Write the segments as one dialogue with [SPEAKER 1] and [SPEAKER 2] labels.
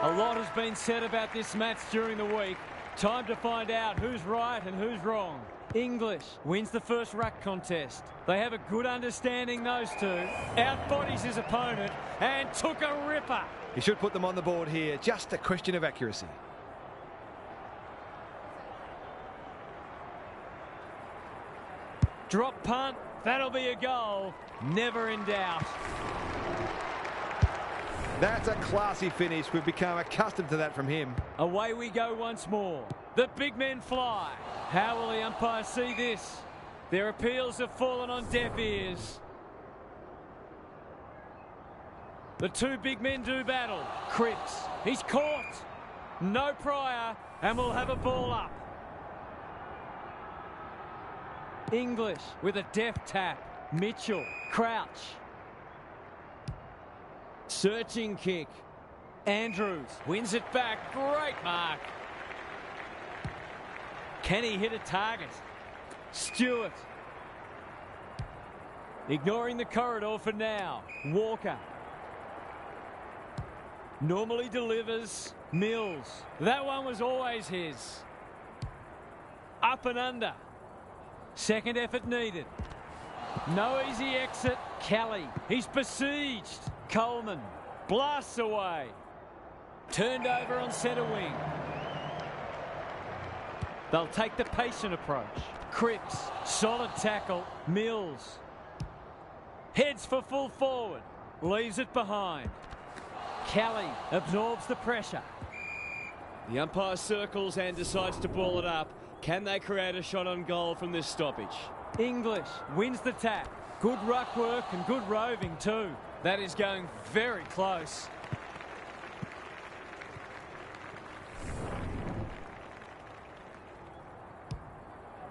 [SPEAKER 1] A lot has been said about this match during the week. Time to find out who's right and who's wrong. English wins the first ruck contest. They have a good understanding, those two. Outbodies his opponent and took a ripper.
[SPEAKER 2] He should put them on the board here. Just a question of accuracy.
[SPEAKER 1] Drop punt. That'll be a goal. Never in doubt.
[SPEAKER 2] That's a classy finish. We've become accustomed to that from him.
[SPEAKER 1] Away we go once more. The big men fly. How will the umpire see this? Their appeals have fallen on deaf ears. The two big men do battle. Cripps, he's caught. No prior, and we'll have a ball up. English with a deft tap. Mitchell, crouch. Searching kick. Andrews wins it back. Great mark. Can he hit a target? Stewart. Ignoring the corridor for now. Walker. Normally delivers. Mills. That one was always his. Up and under. Second effort needed. No easy exit. Kelly. He's besieged. Coleman blasts away. Turned over on centre wing. They'll take the patient approach. Cripps, solid tackle. Mills. Heads for full forward. Leaves it behind. Kelly absorbs the pressure. The umpire circles and decides to ball it up. Can they create a shot on goal from this stoppage? English wins the tap. Good ruck work and good roving too. That is going very close.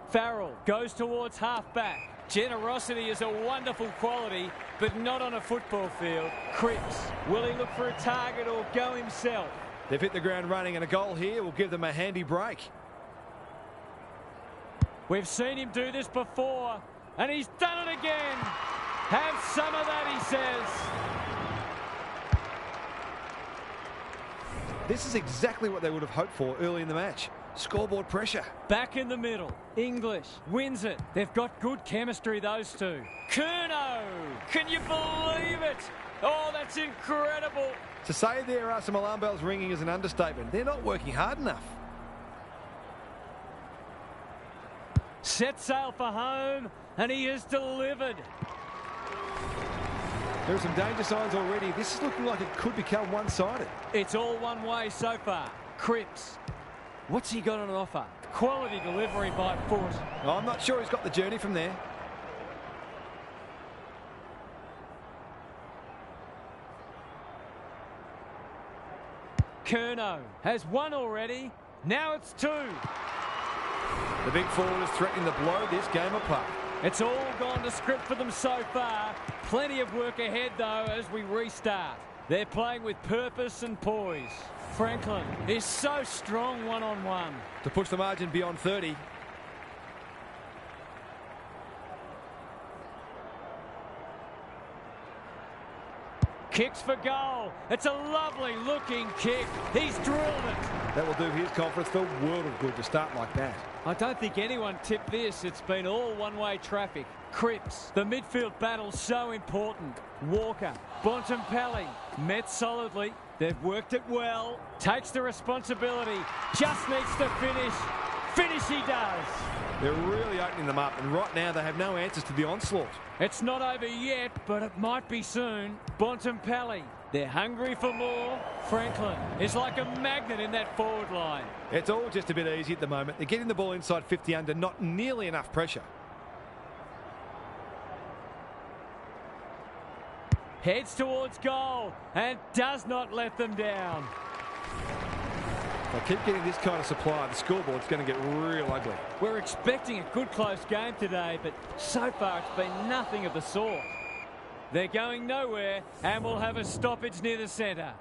[SPEAKER 1] Farrell goes towards half-back. Generosity is a wonderful quality, but not on a football field. Cripps, will he look for a target or go himself?
[SPEAKER 2] They've hit the ground running, and a goal here will give them a handy break.
[SPEAKER 1] We've seen him do this before, and he's done it again. Have some of that, he says.
[SPEAKER 2] This is exactly what they would have hoped for early in the match. Scoreboard pressure.
[SPEAKER 1] Back in the middle. English wins it. They've got good chemistry, those two. Curnow! Can you believe it? Oh, that's incredible.
[SPEAKER 2] To say there are some alarm bells ringing is an understatement. They're not working hard enough.
[SPEAKER 1] Set sail for home, and he has delivered.
[SPEAKER 2] There are some danger signs already. This is looking like it could become one-sided.
[SPEAKER 1] It's all one way so far. Cripps. What's he got on offer? Quality delivery by foot.
[SPEAKER 2] Oh, I'm not sure he's got the journey from there.
[SPEAKER 1] Curnow has one already. Now it's two.
[SPEAKER 2] The big forward is threatening to blow this game apart.
[SPEAKER 1] It's all gone to script for them so far. Plenty of work ahead, though, as we restart. They're playing with purpose and poise. Franklin is so strong one-on-one.
[SPEAKER 2] To push the margin beyond 30.
[SPEAKER 1] Kicks for goal. It's a lovely looking kick. He's drilled it.
[SPEAKER 2] That will do his conference the world of good to start like that.
[SPEAKER 1] I don't think anyone tipped this. It's been all one-way traffic. Cripps, the midfield battle so important. Walker, Bontempelli, met solidly. They've worked it well. Takes the responsibility. Just needs to finish. Finish he does.
[SPEAKER 2] They're really opening them up, and right now they have no answers to the onslaught.
[SPEAKER 1] It's not over yet, but it might be soon. Bontempelli, they're hungry for more. Franklin is like a magnet in that forward line.
[SPEAKER 2] It's all just a bit easy at the moment. They're getting the ball inside 50 under not nearly enough pressure.
[SPEAKER 1] Heads towards goal and does not let them down.
[SPEAKER 2] If they keep getting this kind of supply, the scoreboard's going to get real ugly.
[SPEAKER 1] We're expecting a good close game today, but so far it's been nothing of the sort. They're going nowhere, and we'll have a stoppage near the centre.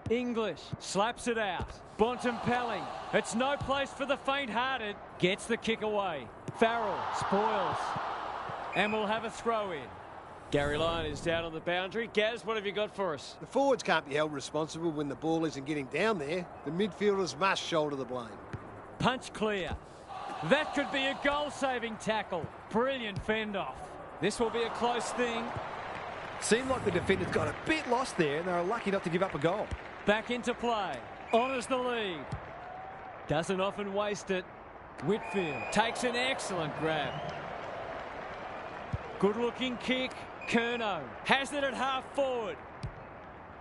[SPEAKER 1] English slaps it out. Bontempelli, it's no place for the faint-hearted. Gets the kick away. Farrell spoils, and we'll have a throw-in. Gary Lyon is down on the boundary. Gaz, what have you got for us?
[SPEAKER 3] The forwards can't be held responsible when the ball isn't getting down there. The midfielders must shoulder the blame.
[SPEAKER 1] Punch clear. That could be a goal-saving tackle. Brilliant fend-off. This will be a close thing.
[SPEAKER 2] Seemed like the defenders got a bit lost there, and they were lucky not to give up a goal.
[SPEAKER 1] Back into play. Honours the lead. Doesn't often waste it. Whitfield takes an excellent grab. Good-looking kick. Curnow has it at half forward.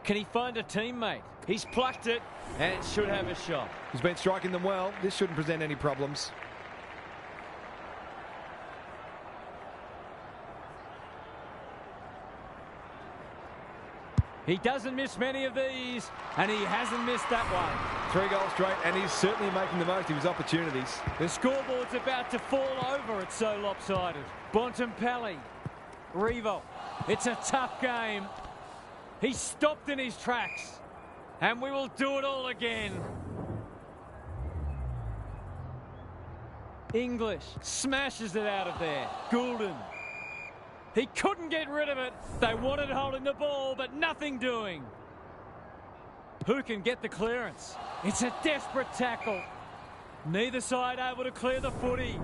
[SPEAKER 1] Can he find a teammate? He's plucked it and should have a shot.
[SPEAKER 2] He's been striking them well. This shouldn't present any problems.
[SPEAKER 1] He doesn't miss many of these, and he hasn't missed that one.
[SPEAKER 2] 3 goals straight, and he's certainly making the most of his opportunities.
[SPEAKER 1] The scoreboard's about to fall over. It's so lopsided. Bontempelli. Revo. It's a tough game. He's stopped in his tracks, and we will do it all again. English smashes it out of there. Goulden. He couldn't get rid of it. They wanted holding the ball, but nothing doing. Who can get the clearance? It's a desperate tackle. Neither side able to clear the footy.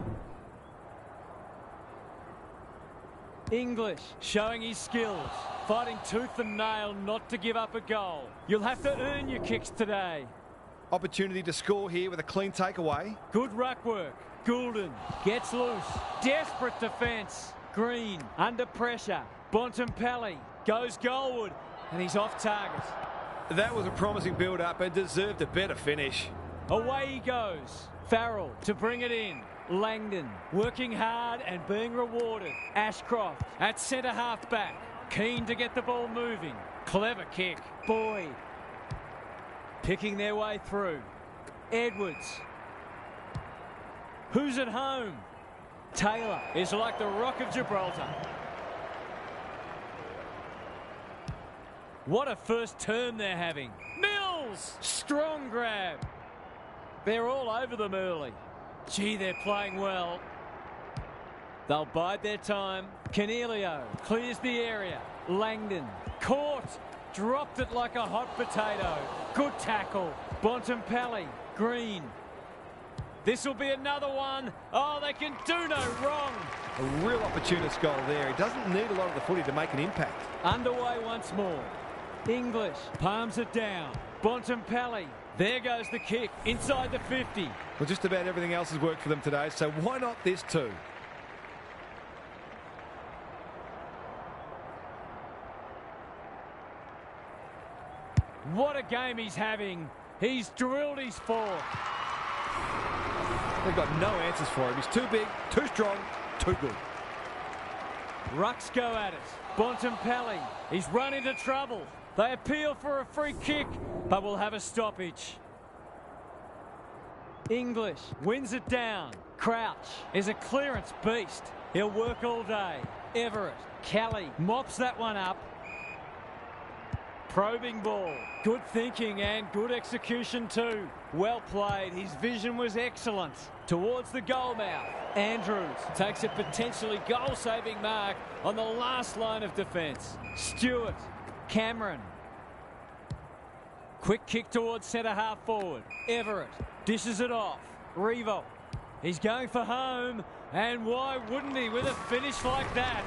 [SPEAKER 1] English showing his skills, fighting tooth and nail not to give up a goal. You'll have to earn your kicks today.
[SPEAKER 2] Opportunity to score here with a clean takeaway.
[SPEAKER 1] Good ruck work. Goulden gets loose. Desperate defence. Green under pressure. Bontempelli goes goalward, and he's off target.
[SPEAKER 2] That was a promising build-up and deserved a better finish.
[SPEAKER 1] Away he goes. Farrell to bring it in. Langdon working hard and being rewarded. Ashcroft at centre half back. Keen to get the ball moving. Clever kick. Boyd picking their way through. Edwards. Who's at home? Taylor is like the Rock of Gibraltar. What a first term they're having. Mills! Strong grab. They're all over them early. Gee, they're playing well. They'll bide their time. Canelio clears the area. Langdon caught. Dropped it like a hot potato. Good tackle. Bontempelli. Green. This will be another one. Oh, they can do no wrong.
[SPEAKER 2] A real opportunist goal there. He doesn't need a lot of the footy to make an impact.
[SPEAKER 1] Underway once more. English palms it down. Bontempelli. There goes the kick inside the 50.
[SPEAKER 2] Well, just about everything else has worked for them today, so why not this too?
[SPEAKER 1] What a game he's having. He's drilled his fourth.
[SPEAKER 2] They've got no answers for him. He's too big, too strong, too good.
[SPEAKER 1] Rucks go at it. Bontempelli. He's run into trouble. They appeal for a free kick, but will have a stoppage. English wins it down. Crouch is a clearance beast. He'll work all day. Everett. Kelly mops that one up. Probing ball. Good thinking and good execution too. Well played. His vision was excellent. Towards the goal mouth. Andrews takes a potentially goal-saving mark on the last line of defence. Stewart. Cameron. Quick kick towards centre-half forward. Everett dishes it off. Revo. He's going for home. And why wouldn't he with a finish like that?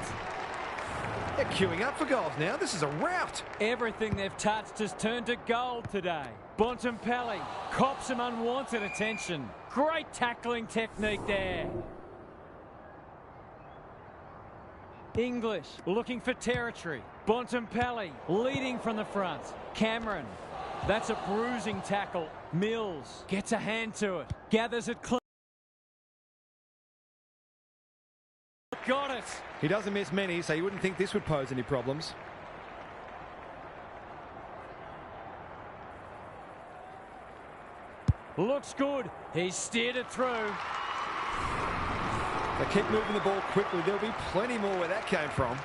[SPEAKER 2] They're queuing up for goals now. This is a rout.
[SPEAKER 1] Everything they've touched has turned to gold today. Bontempelli cops some unwanted attention. Great tackling technique there. English looking for territory. Bontempelli leading from the front. Cameron. That's a bruising tackle. Mills gets a hand to it. Gathers it clean. Got it.
[SPEAKER 2] He doesn't miss many, so you wouldn't think this would pose any problems.
[SPEAKER 1] Looks good. He's steered it through.
[SPEAKER 2] They keep moving the ball quickly. There'll be plenty more where that came from.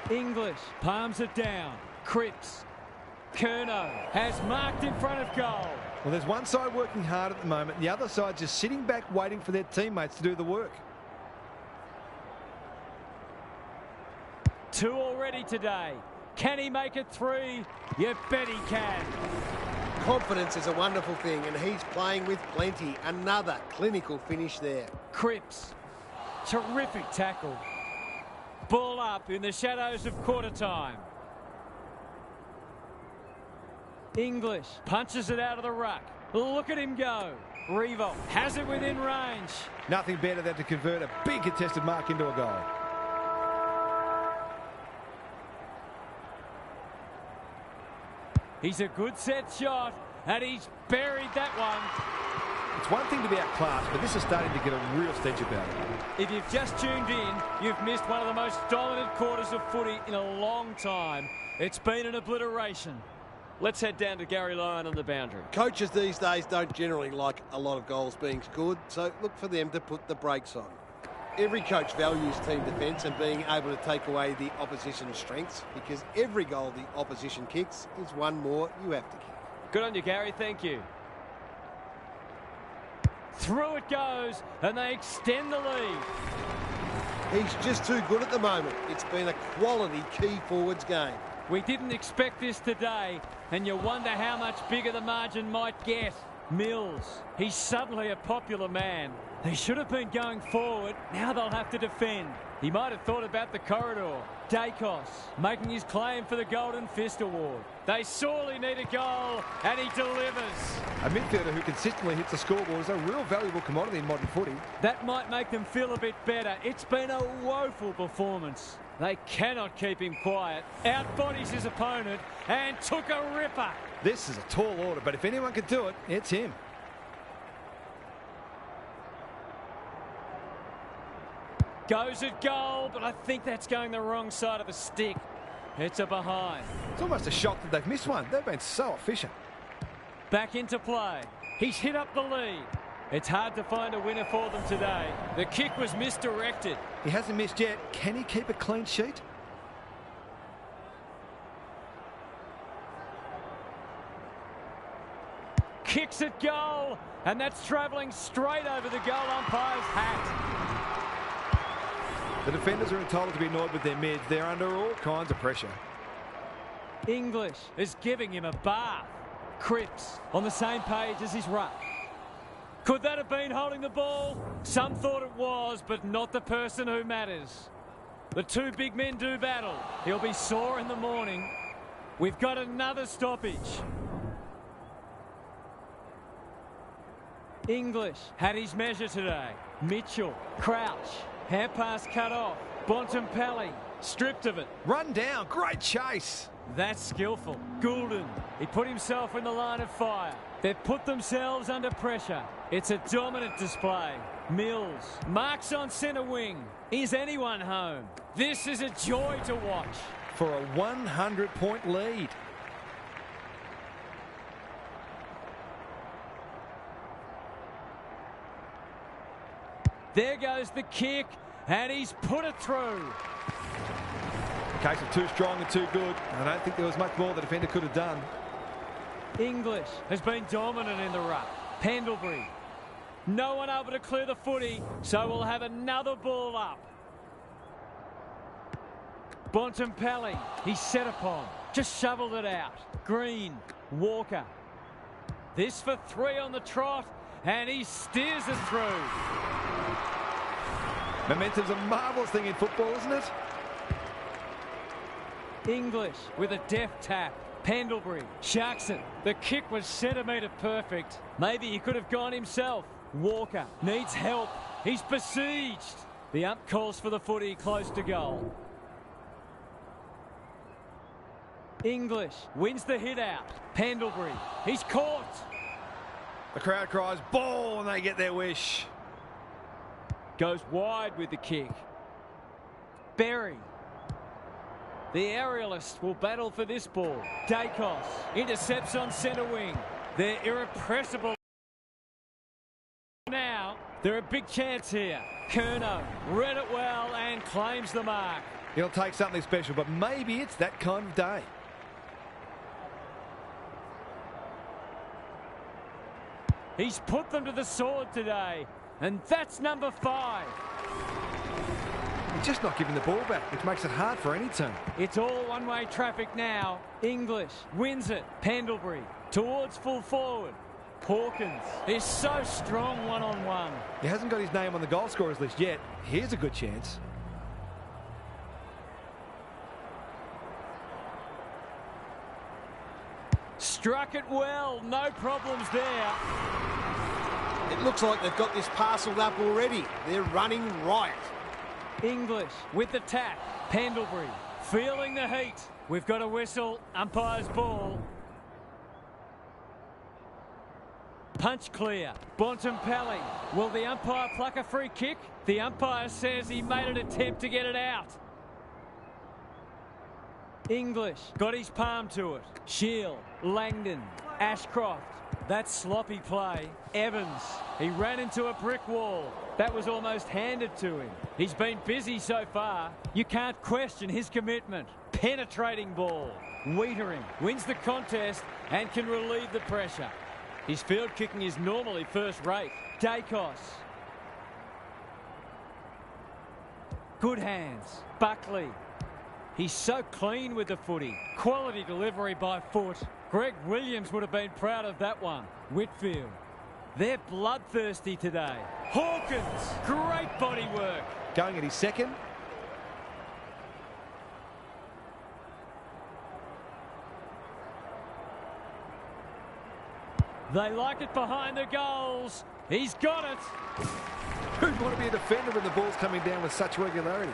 [SPEAKER 1] English palms it down. Cripps. Curnow has marked in front of goal.
[SPEAKER 2] Well, there's one side working hard at the moment. The other side just sitting back waiting for their teammates to do the work.
[SPEAKER 1] 2 already today. Can he make it 3? You bet he can.
[SPEAKER 3] Confidence is a wonderful thing, and he's playing with plenty. Another clinical finish there.
[SPEAKER 1] Cripps. Terrific tackle. Ball up in the shadows of quarter time. English punches it out of the ruck. Look at him go. Revo has it within range.
[SPEAKER 2] Nothing better than to convert a big contested mark into a goal.
[SPEAKER 1] He's a good set shot, and he's buried that one.
[SPEAKER 2] It's one thing to be outclassed, but this is starting to get a real stench about it.
[SPEAKER 1] If you've just tuned in, you've missed one of the most dominant quarters of footy in a long time. It's been an obliteration. Let's head down to Gary Lyon on the boundary.
[SPEAKER 3] Coaches these days don't generally like a lot of goals being scored, so look for them to put the brakes on. Every coach values team defence and being able to take away the opposition's strengths, because every goal the opposition kicks is one more you have to kick.
[SPEAKER 1] Good on you, Gary. Thank you. Through it goes, and they extend the lead.
[SPEAKER 3] He's just too good at the moment. It's been a quality key forwards game.
[SPEAKER 1] We didn't expect this today, and you wonder how much bigger the margin might get. Mills, he's suddenly a popular man. They should have been going forward. Now they'll have to defend. He might have thought about the corridor. Dacos making his claim for the Golden Fist Award. They sorely need a goal, and he delivers.
[SPEAKER 2] A midfielder who consistently hits the scoreboard is a real valuable commodity in modern footy.
[SPEAKER 1] That might make them feel a bit better. It's been a woeful performance. They cannot keep him quiet. Outbodies his opponent and took a ripper.
[SPEAKER 2] This is a tall order, but if anyone can do it, it's him.
[SPEAKER 1] Goes at goal, but I think that's going the wrong side of the stick. It's a behind.
[SPEAKER 2] It's almost a shock that they've missed one. They've been so efficient.
[SPEAKER 1] Back into play. He's hit up the lead. It's hard to find a winner for them today. The kick was misdirected.
[SPEAKER 2] He hasn't missed yet. Can he keep a clean sheet?
[SPEAKER 1] Kicks at goal, and that's travelling straight over the goal umpire's hat.
[SPEAKER 2] The defenders are entitled to be annoyed with their mids. They're under all kinds of pressure.
[SPEAKER 1] English is giving him a bath. Cripps on the same page as his ruck. Could that have been holding the ball? Some thought it was, but not the person who matters. The two big men do battle. He'll be sore in the morning. We've got another stoppage. English had his measure today. Mitchell, Crouch, hand pass cut off. Bontempelli, stripped of it.
[SPEAKER 2] Run down, great chase.
[SPEAKER 1] That's skillful. Goulden, he put himself in the line of fire. They've put themselves under pressure. It's a dominant display. Mills marks on centre wing. Is anyone home? This is a joy to watch.
[SPEAKER 2] for a 100-point lead.
[SPEAKER 1] There goes the kick, and he's put it through.
[SPEAKER 2] A case of too strong and too good. I don't think there was much more the defender could have done.
[SPEAKER 1] English has been dominant in the ruck. Pendlebury. No one able to clear the footy, so we'll have another ball up. Bontempelli, he's set upon. Just shoveled it out. Green, Walker. This for 3 on the trot, and he steers it through.
[SPEAKER 2] Momentum's a marvellous thing in football, isn't it?
[SPEAKER 1] English with a deft tap. Pendlebury sharks it. The kick was centimetre perfect. Maybe he could have gone himself. Walker needs help. He's besieged. The ump calls for the footy close to goal. English wins the hit out. Pendlebury, he's caught.
[SPEAKER 2] The crowd cries ball and they get their wish.
[SPEAKER 1] Goes wide with the kick. Berry. The aerialist will battle for this ball. Dacos intercepts on centre wing. They're irrepressible. Now, they're a big chance here. Curnow read it well and claims the mark.
[SPEAKER 2] He'll take something special, but maybe it's that kind of day.
[SPEAKER 1] He's put them to the sword today, and that's number 5.
[SPEAKER 2] He's just not giving the ball back, which makes it hard for any team.
[SPEAKER 1] It's all one-way traffic now. English wins it. Pendlebury towards full forward. Hawkins is so strong one-on-one.
[SPEAKER 2] He hasn't got his name on the goal scorers list yet. Here's a good chance.
[SPEAKER 1] Struck it well. No problems there.
[SPEAKER 3] It looks like they've got this parcelled up already. They're running riot.
[SPEAKER 1] English with the tap. Pendlebury feeling the heat. We've got a whistle. Umpire's ball. Punch clear. Bontempelli. Will the umpire pluck a free kick? The umpire says he made an attempt to get it out. English got his palm to it. Shield, Langdon, Ashcroft. That's sloppy play. Evans, he ran into a brick wall. That was almost handed to him. He's been busy so far. You can't question his commitment. Penetrating ball. Wiedering wins the contest and can relieve the pressure. His field kicking is normally first rate. Dacos. Good hands. Buckley. He's so clean with the footy. Quality delivery by foot. Greg Williams would have been proud of that one. Whitfield. They're bloodthirsty today. Hawkins. Great body work.
[SPEAKER 2] Going at his second.
[SPEAKER 1] They like it behind the goals. He's got it.
[SPEAKER 2] Who'd want to be a defender when the ball's coming down with such regularity?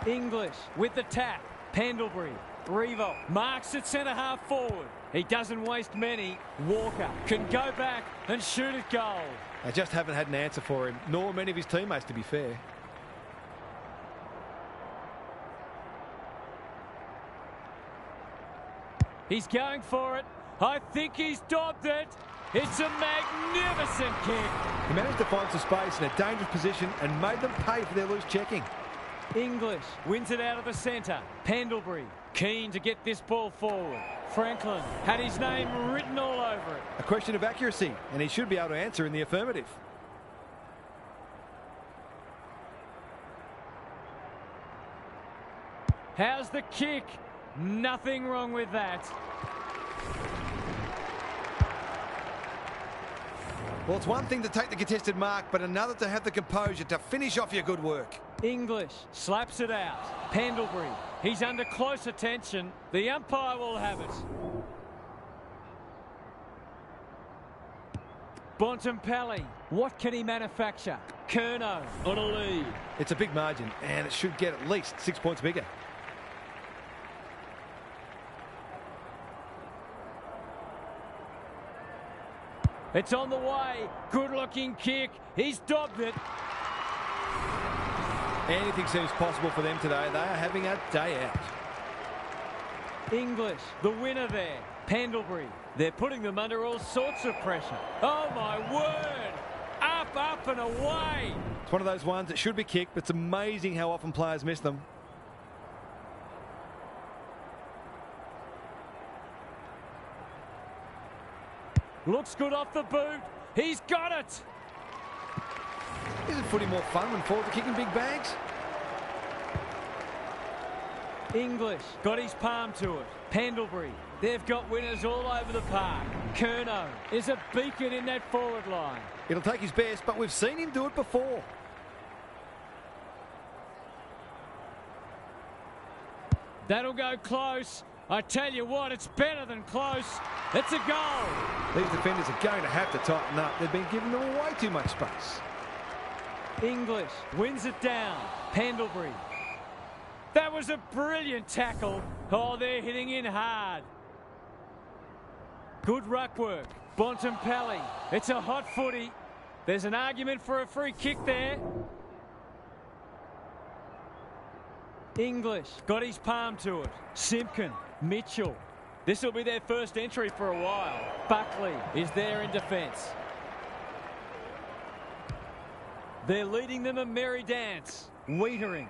[SPEAKER 1] English with the tap. Pendlebury. Revo marks it centre half forward. He doesn't waste many. Walker can go back and shoot at goal.
[SPEAKER 2] They just haven't had an answer for him, nor many of his teammates, to be fair.
[SPEAKER 1] He's going for it. I think he's dobbed it. It's a magnificent kick.
[SPEAKER 2] He managed to find some space in a dangerous position and made them pay for their loose checking.
[SPEAKER 1] English wins it out of the centre. Pendlebury keen to get this ball forward. Franklin had his name written all over it.
[SPEAKER 2] A question of accuracy, and he should be able to answer in the affirmative.
[SPEAKER 1] How's the kick? Nothing wrong with that.
[SPEAKER 2] Well, it's one thing to take the contested mark, but another to have the composure to finish off your good work.
[SPEAKER 1] English slaps it out. Pendlebury, he's under close attention. The umpire will have it. Bontempelli, what can he manufacture? Curnow on a lead.
[SPEAKER 2] It's a big margin, and it should get at least 6 points bigger.
[SPEAKER 1] It's on the way. Good-looking kick. He's dobbed it.
[SPEAKER 2] Anything seems possible for them today. They are having a day out.
[SPEAKER 1] English, the winner there. Pendlebury, they're putting them under all sorts of pressure. Oh, my word! Up, up and away!
[SPEAKER 2] It's one of those ones that should be kicked, but it's amazing how often players miss them.
[SPEAKER 1] Looks good off the boot. He's got it!
[SPEAKER 2] Isn't footy more fun when forwards are kicking big bags?
[SPEAKER 1] English got his palm to it. Pendlebury, they've got winners all over the park. Curnow is a beacon in that forward line.
[SPEAKER 2] It'll take his best, but we've seen him do it before.
[SPEAKER 1] That'll go close. I tell you what, it's better than close. It's a goal.
[SPEAKER 2] These defenders are going to have to tighten up. They've been giving them way too much space.
[SPEAKER 1] English wins it down. Pendlebury. That was a brilliant tackle. Oh, they're hitting in hard. Good ruck work. Bontempelli. It's a hot footy. There's an argument for a free kick there. English got his palm to it. Simpkin. Mitchell. This will be their first entry for a while. Buckley is there in defence. They're leading them a merry dance. Wiedering.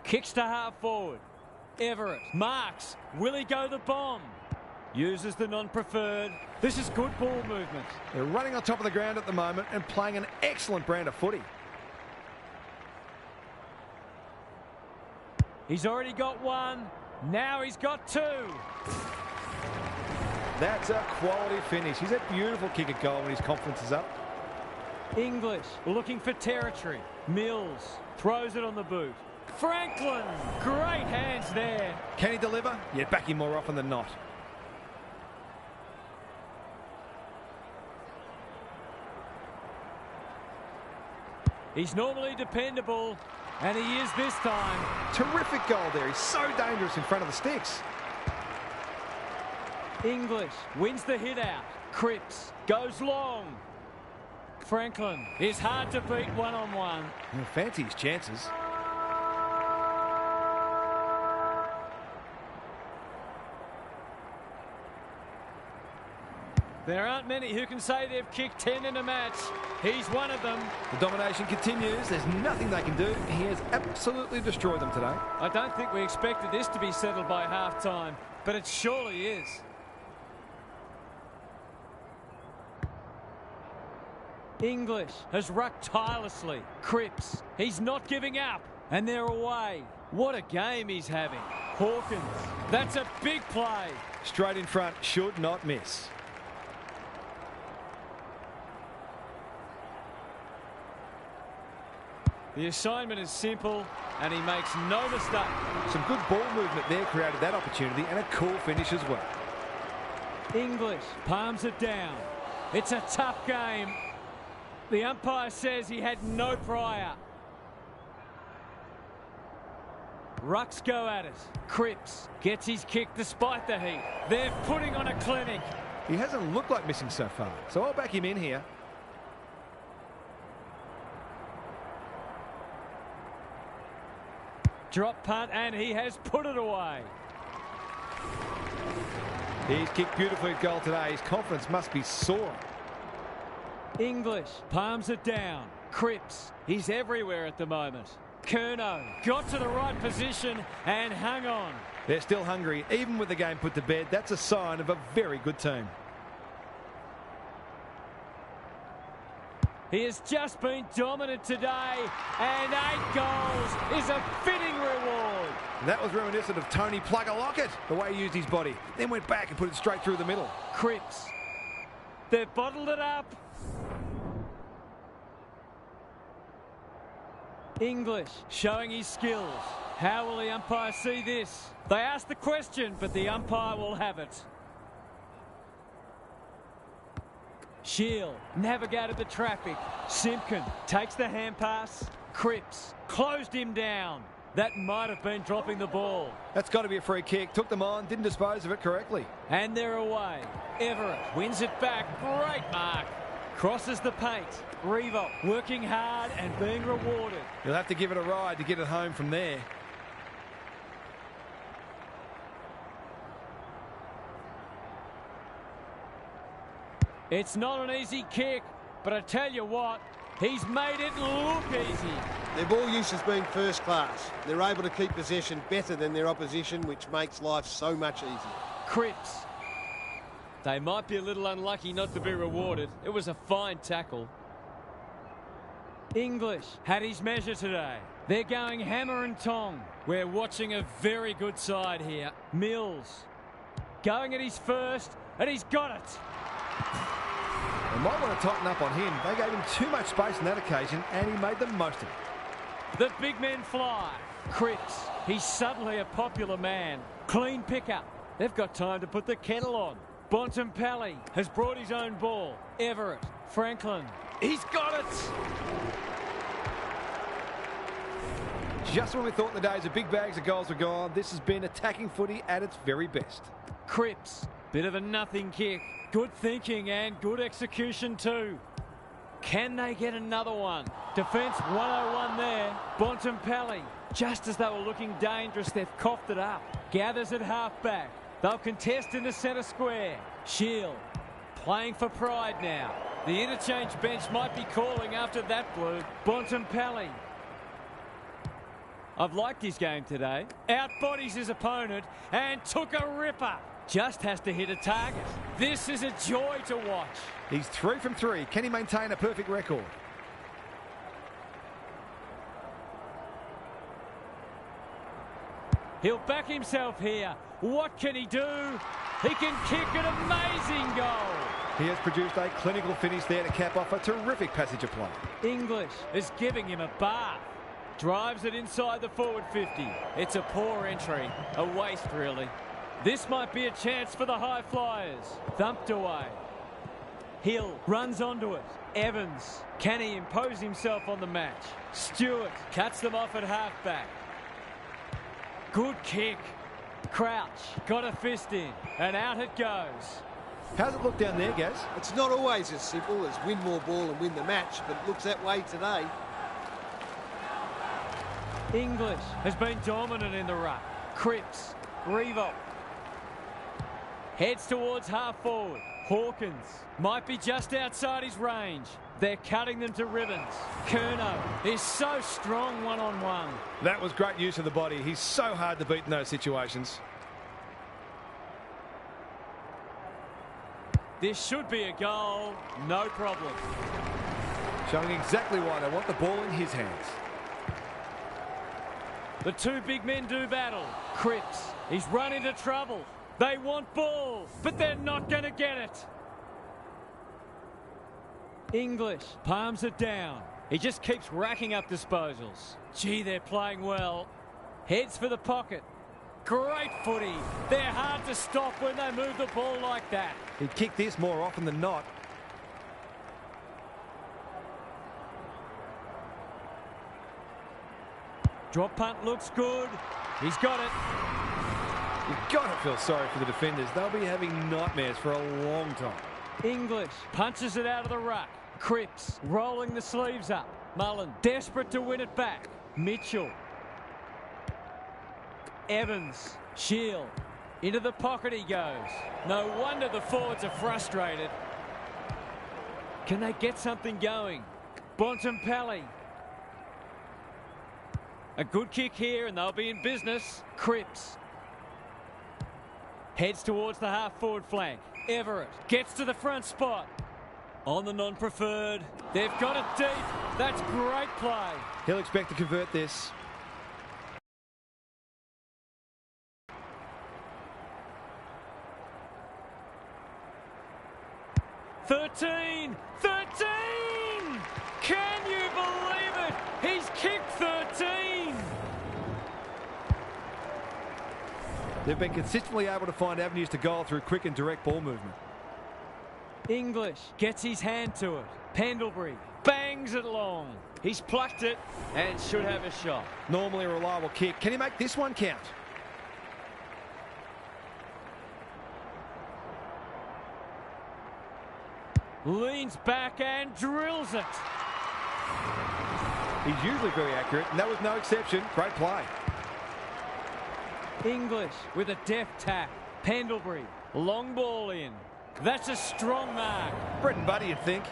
[SPEAKER 1] Kicks to half forward. Everett marks. Will he go the bomb? Uses the non-preferred. This is good ball movement.
[SPEAKER 2] They're running on top of the ground at the moment and playing an excellent brand of footy.
[SPEAKER 1] He's already got one. Now he's got two.
[SPEAKER 2] That's a quality finish. He's a beautiful kick at goal when his confidence is up.
[SPEAKER 1] English looking for territory. Mills throws it on the boot. Franklin, great hands there.
[SPEAKER 2] Can he deliver? Yeah, back him more often than not.
[SPEAKER 1] He's normally dependable, and he is this time.
[SPEAKER 2] Terrific goal there. He's so dangerous in front of the sticks.
[SPEAKER 1] English wins the hit out. Cripps goes long. Franklin is hard to beat one-on-one.
[SPEAKER 2] He'll fancy his chances.
[SPEAKER 1] There aren't many who can say they've kicked 10 in a match. He's one of them.
[SPEAKER 2] The domination continues. There's nothing they can do. He has absolutely destroyed them today.
[SPEAKER 1] I don't think we expected this to be settled by half-time, but it surely is. English has rucked tirelessly. Cripps, he's not giving up, and they're away. What a game he's having. Hawkins, that's a big play.
[SPEAKER 2] Straight in front, should not miss.
[SPEAKER 1] The assignment is simple, and he makes no mistake.
[SPEAKER 2] Some good ball movement there created that opportunity, and a cool finish as well.
[SPEAKER 1] English palms it down. It's a tough game. The umpire says he had no prior. Rucks go at it. Cripps gets his kick despite the heat. They're putting on a clinic.
[SPEAKER 2] He hasn't looked like missing so far, so I'll back him in here.
[SPEAKER 1] Drop punt, and he has put it away.
[SPEAKER 2] He's kicked beautifully at goal today. His confidence must be soaring.
[SPEAKER 1] English palms it down. Cripps, he's everywhere at the moment. Curnow got to the right position and hung on.
[SPEAKER 2] They're still hungry. Even with the game put to bed, that's a sign of a very good team.
[SPEAKER 1] He has just been dominant today, and 8 goals is a fitting reward.
[SPEAKER 2] That was reminiscent of Tony Plugger-Lockett, the way he used his body, then went back and put it straight through the middle.
[SPEAKER 1] Cripps, they've bottled it up. English showing his skills. How will the umpire see this? They asked the question, but the umpire will have it. Shield navigated the traffic. Simpkin takes the hand pass. Cripps closed him down. That might have been dropping the ball.
[SPEAKER 2] That's got to be a free kick. Took them on, didn't dispose of it correctly.
[SPEAKER 1] And they're away. Everett wins it back. Great mark. Crosses the paint. Revolt working hard and being rewarded.
[SPEAKER 2] He'll have to give it a ride to get it home from there.
[SPEAKER 1] It's not an easy kick, but I tell you what, he's made it look easy.
[SPEAKER 3] Their ball use has been first class. They're able to keep possession better than their opposition, which makes life so much easier.
[SPEAKER 1] Cripps. They might be a little unlucky not to be rewarded. It was a fine tackle. English had his measure today. They're going hammer and tong. We're watching a very good side here. Mills going at his first, and he's got it.
[SPEAKER 2] They might want to tighten up on him. They gave him too much space on that occasion, and he made the most of it.
[SPEAKER 1] The big men fly. Cripps, he's suddenly a popular man. Clean pickup. They've got time to put the kettle on. Bontempelli has brought his own ball. Everett, Franklin, he's got it.
[SPEAKER 2] Just when we thought the days of big bags of goals were gone, this has been attacking footy at its very best.
[SPEAKER 1] Cripps, bit of a nothing kick. Good thinking and good execution too. Can they get another one? Defence 101 there. Bontempelli, just as they were looking dangerous, they've coughed it up. Gathers at half-back. They'll contest in the centre square. Shield playing for pride now. The interchange bench might be calling after that blue. Bontempelli. I've liked his game today. Outbodies his opponent and took a ripper. Just has to hit a target. This is a joy to watch.
[SPEAKER 2] He's 3 from 3. Can he maintain a perfect record?
[SPEAKER 1] He'll back himself here. What can he do? He can kick an amazing goal.
[SPEAKER 2] He has produced a clinical finish there to cap off a terrific passage of play.
[SPEAKER 1] English is giving him a bath. Drives it inside the forward 50. It's a poor entry. A waste, really. This might be a chance for the high flyers. Thumped away. Hill runs onto it. Evans, can he impose himself on the match? Stewart cuts them off at halfback. Good kick. Crouch got a fist in, and out it goes.
[SPEAKER 2] How's it look down there, Gaz?
[SPEAKER 3] It's not always as simple as win more ball and win the match, but it looks that way today.
[SPEAKER 1] English has been dominant in the ruck. Cripps, Revolt. Heads towards half forward. Hawkins might be just outside his range. They're cutting them to ribbons. Curnow is so strong one-on-one.
[SPEAKER 2] That was great use of the body. He's so hard to beat in those situations.
[SPEAKER 1] This should be a goal. No problem.
[SPEAKER 2] Showing exactly why they want the ball in his hands.
[SPEAKER 1] The two big men do battle. Cripps, he's run into trouble. They want ball, but they're not going to get it. English palms it down. He just keeps racking up disposals. Gee, they're playing well. Heads for the pocket. Great footy. They're hard to stop when they move the ball like that.
[SPEAKER 2] He'd kick this more often than not.
[SPEAKER 1] Drop punt looks good. He's got it.
[SPEAKER 2] You've got to feel sorry for the defenders. They'll be having nightmares for a long time.
[SPEAKER 1] English punches it out of the ruck. Cripps rolling the sleeves up. Mullen desperate to win it back. Mitchell. Evans. Shield. Into the pocket he goes. No wonder the forwards are frustrated. Can they get something going? Bontempelli. A good kick here and they'll be in business. Cripps. Heads towards the half-forward flank. Everett gets to the front spot. On the non-preferred. They've got it deep. That's great play.
[SPEAKER 2] He'll expect to convert this.
[SPEAKER 1] Thirteen! Can you believe it? He's kicked 13!
[SPEAKER 2] They've been consistently able to find avenues to goal through quick and direct ball movement.
[SPEAKER 1] English gets his hand to it. Pendlebury bangs it long. He's plucked it and should have a shot.
[SPEAKER 2] Normally a reliable kick. Can he make this one count?
[SPEAKER 1] Leans back and drills it.
[SPEAKER 2] He's usually very accurate, and that was no exception. Great play.
[SPEAKER 1] English with a deft tap. Pendlebury, long ball in. That's a strong mark.
[SPEAKER 2] Bread and butter, you'd think.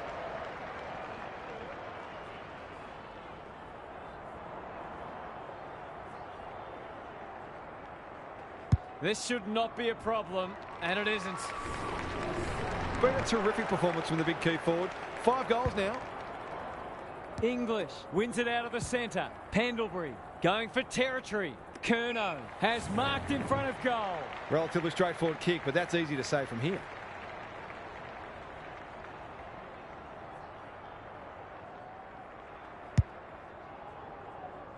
[SPEAKER 1] This should not be a problem, and it isn't.
[SPEAKER 2] Been a terrific performance from the big key forward. 5 goals now.
[SPEAKER 1] English wins it out of the centre. Pendlebury going for territory. Curnow has marked in front of goal.
[SPEAKER 2] Relatively straightforward kick, but that's easy to say from here.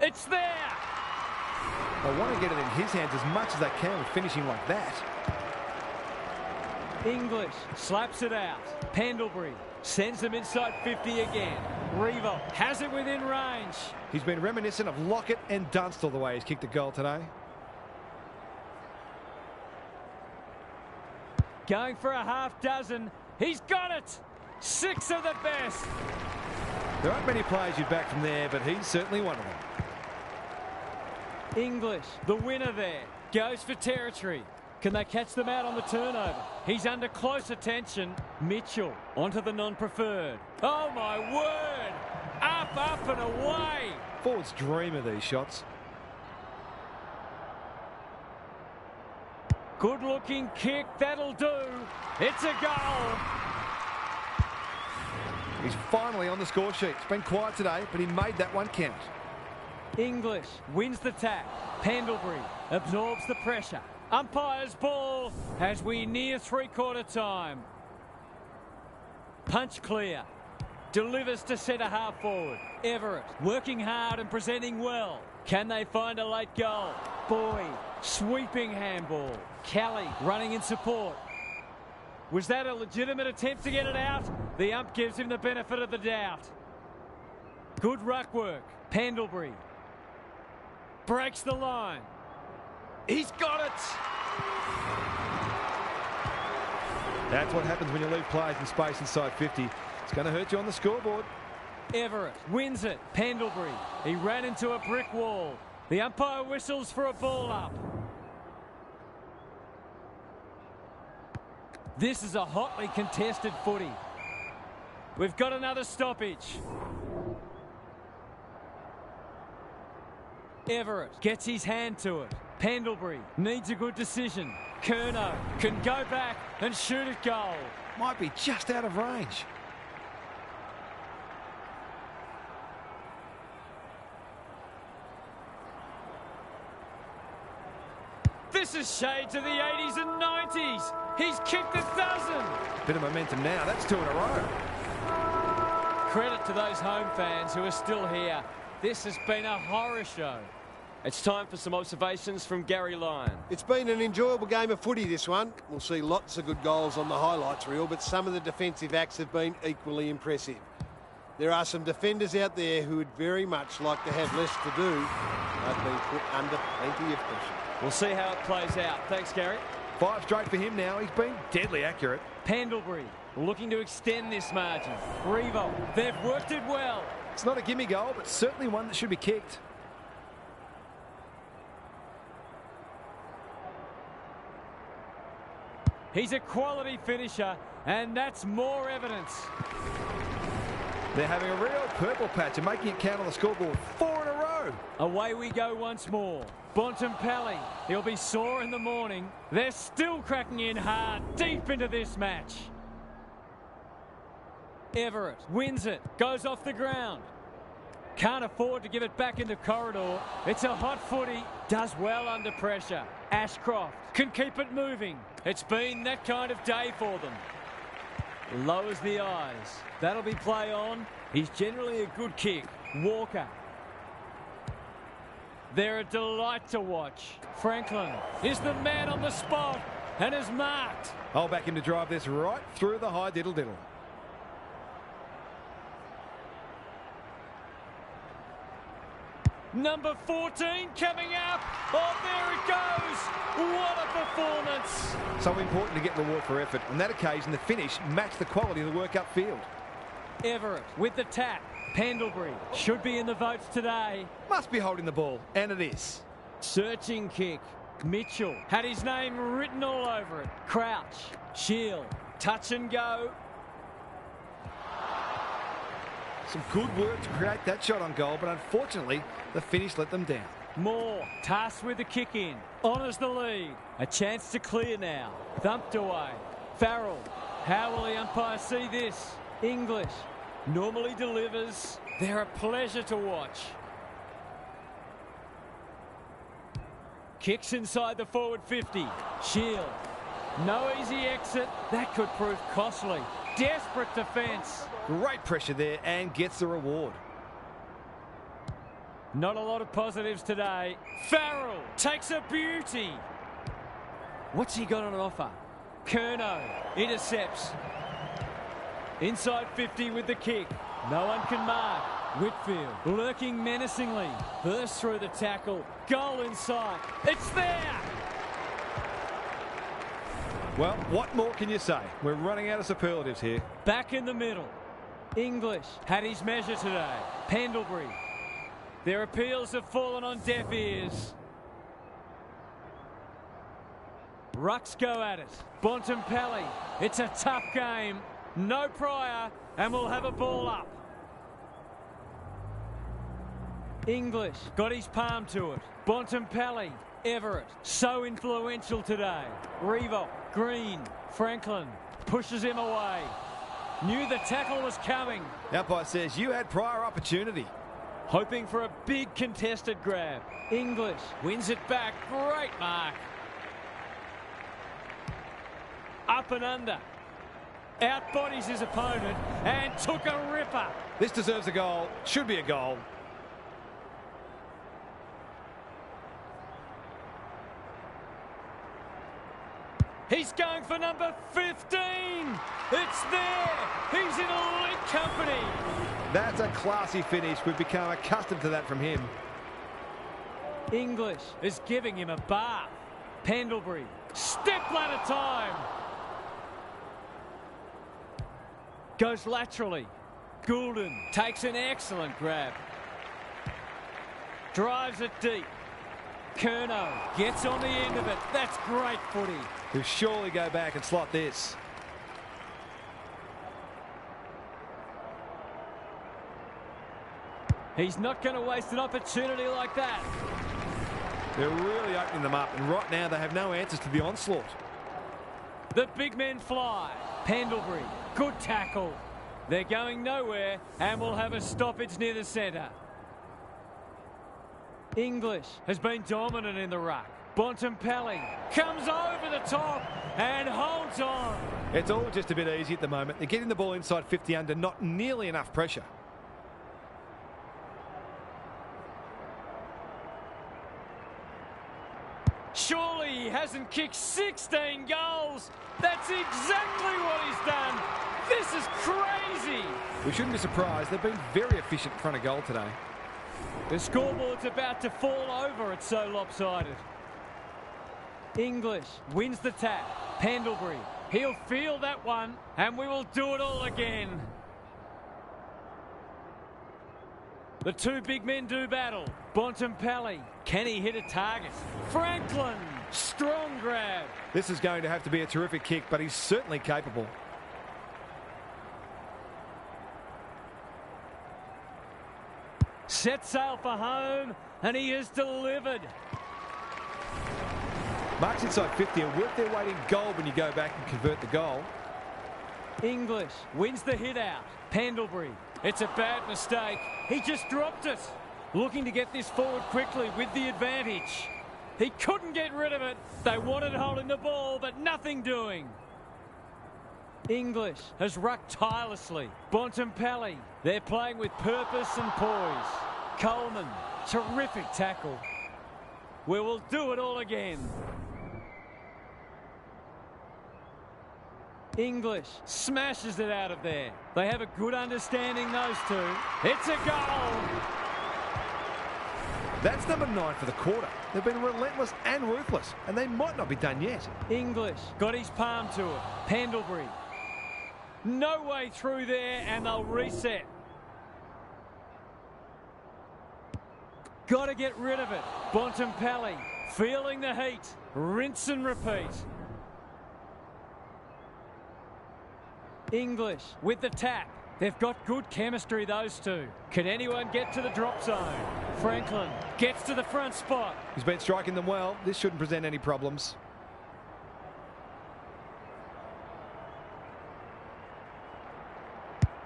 [SPEAKER 1] It's there!
[SPEAKER 2] They want to get it in his hands as much as they can with finishing like that.
[SPEAKER 1] English slaps it out. Pendlebury sends them inside 50 again. Revo has it within range.
[SPEAKER 2] He's been reminiscent of Lockett and Dunstall the way he's kicked a goal today.
[SPEAKER 1] Going for a half dozen. He's got it! 6 of the best.
[SPEAKER 2] There aren't many players you'd back from there, but he's certainly one of them.
[SPEAKER 1] English, the winner there, goes for territory. Can they catch them out on the turnover? He's under close attention. Mitchell onto the non-preferred. Oh my word! Up, up and away!
[SPEAKER 2] Forwards dream of these shots.
[SPEAKER 1] Good looking kick, that'll do. It's a goal.
[SPEAKER 2] He's finally on the score sheet. It's been quiet today, but he made that one count.
[SPEAKER 1] English wins the tap. Pendlebury absorbs the pressure. Umpire's ball as we near three-quarter time. Punch clear. Delivers to centre half forward. Everett working hard and presenting well. Can they find a late goal? Boyd sweeping handball. Kelly running in support. Was that a legitimate attempt to get it out? The ump gives him the benefit of the doubt. Good ruck work. Pendlebury breaks the line. He's got it!
[SPEAKER 2] That's what happens when you leave players in space inside 50. It's going to hurt you on the scoreboard.
[SPEAKER 1] Everett wins it. Pendlebury. He ran into a brick wall. The umpire whistles for a ball up. This is a hotly contested footy. We've got another stoppage. Everett gets his hand to it. Pendlebury needs a good decision. Curnow can go back and shoot at goal.
[SPEAKER 2] Might be just out of range.
[SPEAKER 1] This is shades of the 80s and 90s. He's kicked a dozen.
[SPEAKER 2] Bit of momentum now. That's 2 in a row.
[SPEAKER 1] Credit to those home fans who are still here. This has been a horror show. It's time for some observations from Gary Lyon.
[SPEAKER 3] It's been an enjoyable game of footy, this one. We'll see lots of good goals on the highlights reel, but some of the defensive acts have been equally impressive. There are some defenders out there who would very much like to have less to do. They've been put under plenty of pressure.
[SPEAKER 1] We'll see how it plays out. Thanks, Gary.
[SPEAKER 2] 5 straight for him now. He's been deadly accurate.
[SPEAKER 1] Pendlebury looking to extend this margin. Revo, they've worked it well.
[SPEAKER 2] It's not a gimme goal, but certainly one that should be kicked.
[SPEAKER 1] He's a quality finisher, and that's more evidence.
[SPEAKER 2] They're having a real purple patch and making it count on the scoreboard. 4 in a row.
[SPEAKER 1] Away we go once more. Bontempelli, he'll be sore in the morning. They're still cracking in hard, deep into this match. Everett wins it, goes off the ground. Can't afford to give it back in the corridor. It's a hot footy, does well under pressure. Ashcroft can keep it moving. It's been that kind of day for them. Lowers the eyes. That'll be play on. He's generally a good kick. Walker. They're a delight to watch. Franklin is the man on the spot and is marked.
[SPEAKER 2] I'll back him to drive this right through the high diddle-diddle.
[SPEAKER 1] Number 14 coming up. Oh, there it goes. What a performance.
[SPEAKER 2] So important to get reward for effort. On that occasion, the finish matched the quality of the work upfield.
[SPEAKER 1] Everett with the tap. Pendlebury should be in the votes today.
[SPEAKER 2] Must be holding the ball, and it is.
[SPEAKER 1] Searching kick. Mitchell had his name written all over it. Crouch. Shield. Touch and go.
[SPEAKER 2] Some good work to create that shot on goal, but unfortunately, the finish let them down.
[SPEAKER 1] Moore, tasked with the kick in, honours the lead. A chance to clear now. Thumped away. Farrell, how will the umpire see this? English, normally delivers. They're a pleasure to watch. Kicks inside the forward 50. Shield, no easy exit. That could prove costly. Desperate defence.
[SPEAKER 2] Great pressure there and gets the reward.
[SPEAKER 1] Not a lot of positives today. Farrell takes a beauty. What's he got on offer? Curnow intercepts. Inside 50 with the kick. No one can mark. Whitfield lurking menacingly. Bursts through the tackle. Goal in sight. It's there!
[SPEAKER 2] Well, what more can you say? We're running out of superlatives here.
[SPEAKER 1] Back in the middle. English had his measure today. Pendlebury. Their appeals have fallen on deaf ears. Rucks go at it. Bontempelli. It's a tough game. No Pryor, and we'll have a ball up. English got his palm to it. Bontempelli. Everett. So influential today. Revolt. Green. Franklin pushes him away. Knew the tackle was coming.
[SPEAKER 2] The umpire says you had prior opportunity.
[SPEAKER 1] Hoping for a big contested grab. English wins it back. Great mark. Up and under. Outbodies his opponent and took a ripper.
[SPEAKER 2] This deserves a goal. Should be a goal.
[SPEAKER 1] He's going for number 15. It's there. He's in elite company.
[SPEAKER 2] That's a classy finish. We've become accustomed to that from him.
[SPEAKER 1] English is giving him a bath. Pendlebury, step ladder time. Goes laterally. Goulden takes an excellent grab. Drives it deep. Curnow gets on the end of it. That's great footy.
[SPEAKER 2] He'll surely go back and slot this.
[SPEAKER 1] He's not going to waste an opportunity like that.
[SPEAKER 2] They're really opening them up, and right now they have no answers to the onslaught.
[SPEAKER 1] The big men fly. Pendlebury, good tackle. They're going nowhere, and we'll have a stoppage near the centre. English has been dominant in the ruck. Bontempelli comes over the top and holds on.
[SPEAKER 2] It's all just a bit easy at the moment. They're getting the ball inside 50 under, not nearly enough pressure.
[SPEAKER 1] Surely he hasn't kicked 16 goals. That's exactly what he's done. This is crazy.
[SPEAKER 2] We shouldn't be surprised. They've been very efficient in front of goal today.
[SPEAKER 1] The scoreboard's about to fall over. It's so lopsided. English wins the tap. Pendlebury. He'll feel that one, and we will do it all again. The two big men do battle. Bontempelli. Can he hit a target? Franklin. Strong grab.
[SPEAKER 2] This is going to have to be a terrific kick, but he's certainly capable.
[SPEAKER 1] Set sail for home, and he is delivered.
[SPEAKER 2] Marks inside 50 are worth their weight in gold when you go back and convert the goal.
[SPEAKER 1] English wins the hit out. Pendlebury. It's a bad mistake. He just dropped it. Looking to get this forward quickly with the advantage. He couldn't get rid of it. They wanted holding the ball, but nothing doing. English has rucked tirelessly. Bontempelli. They're playing with purpose and poise. Coleman. Terrific tackle. We will do it all again. English smashes it out of there. They have a good understanding, those two. It's a goal.
[SPEAKER 2] That's number 9 for the quarter. They've been relentless and ruthless, and they might not be done yet.
[SPEAKER 1] English got his palm to it. Pendlebury. No way through there, and they'll reset. Got to get rid of it. Bontempelli feeling the heat. Rinse and repeat. English with the tap. They've got good chemistry, those two. Can anyone get to the drop zone? Franklin gets to the front spot.
[SPEAKER 2] He's been striking them well. This shouldn't present any problems.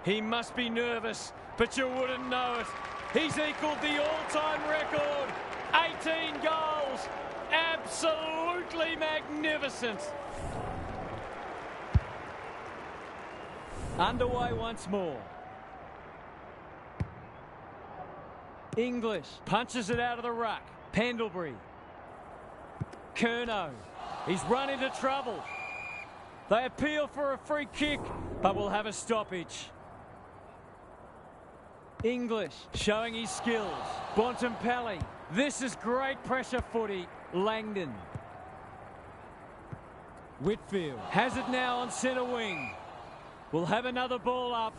[SPEAKER 1] He must be nervous, but you wouldn't know it. He's equalled the all-time record. 18 goals. Absolutely magnificent. Underway once more. English punches it out of the ruck. Pendlebury. Curnow. He's run into trouble. They appeal for a free kick, but will have a stoppage. English showing his skills. Bontempelli. This is great pressure footy. Langdon. Whitfield has it now on centre wing. We'll have another ball up.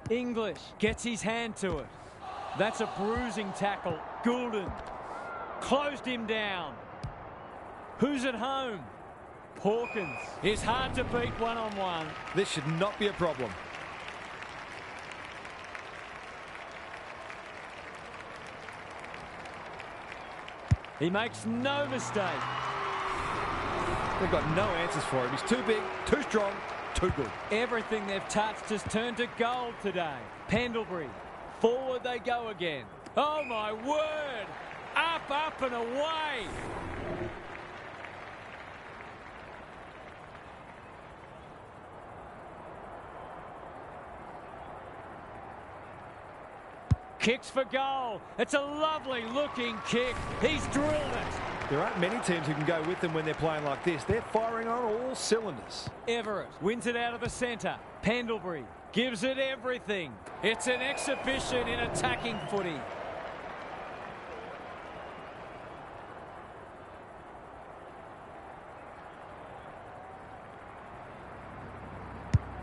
[SPEAKER 1] English gets his hand to it. That's a bruising tackle. Goulden closed him down. Who's at home? Hawkins is hard to beat one-on-one.
[SPEAKER 2] This should not be a problem.
[SPEAKER 1] He makes no mistake.
[SPEAKER 2] They've got no answers for him. He's too big, too strong, too good.
[SPEAKER 1] Everything they've touched has turned to gold today. Pendlebury. Forward they go again. Oh, my word. Up, up and away. Kicks for goal. It's a lovely looking kick. He's drilled it.
[SPEAKER 2] There aren't many teams who can go with them when they're playing like this. They're firing on all cylinders.
[SPEAKER 1] Everett wins it out of the centre. Pendlebury gives it everything. It's an exhibition in attacking footy.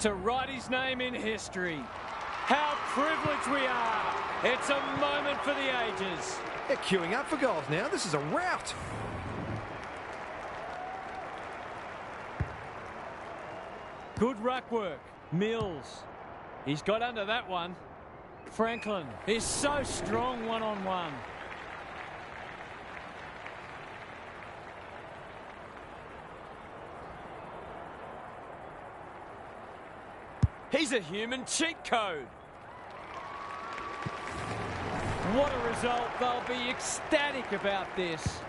[SPEAKER 1] To write his name in history. How privileged we are. It's a moment for the ages.
[SPEAKER 2] They're queuing up for goals now. This is a rout.
[SPEAKER 1] Good ruck work. Mills. He's got under that one. Franklin is so strong one-on-one. He's a human cheat code. What a result. They'll be ecstatic about this.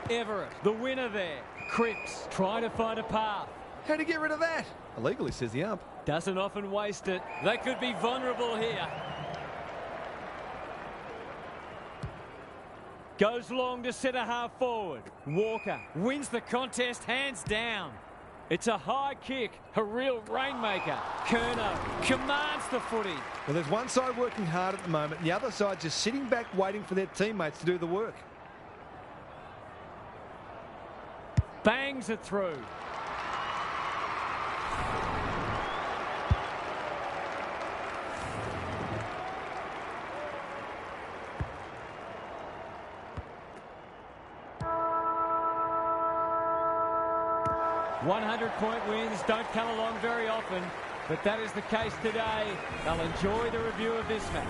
[SPEAKER 1] Everett, the winner there. Cripps trying to find a path.
[SPEAKER 2] How do you get rid of that? Illegally, says the ump.
[SPEAKER 1] Doesn't often waste it. They could be vulnerable here. Goes long to centre half forward. Walker wins the contest hands down. It's a high kick, a real rainmaker. Curnow commands the footy.
[SPEAKER 2] Well, there's one side working hard at the moment, and the other side just sitting back waiting for their teammates to do the work.
[SPEAKER 1] Bangs it through. .100 wins don't come along very often, but that is the case today. They'll enjoy the review of this match.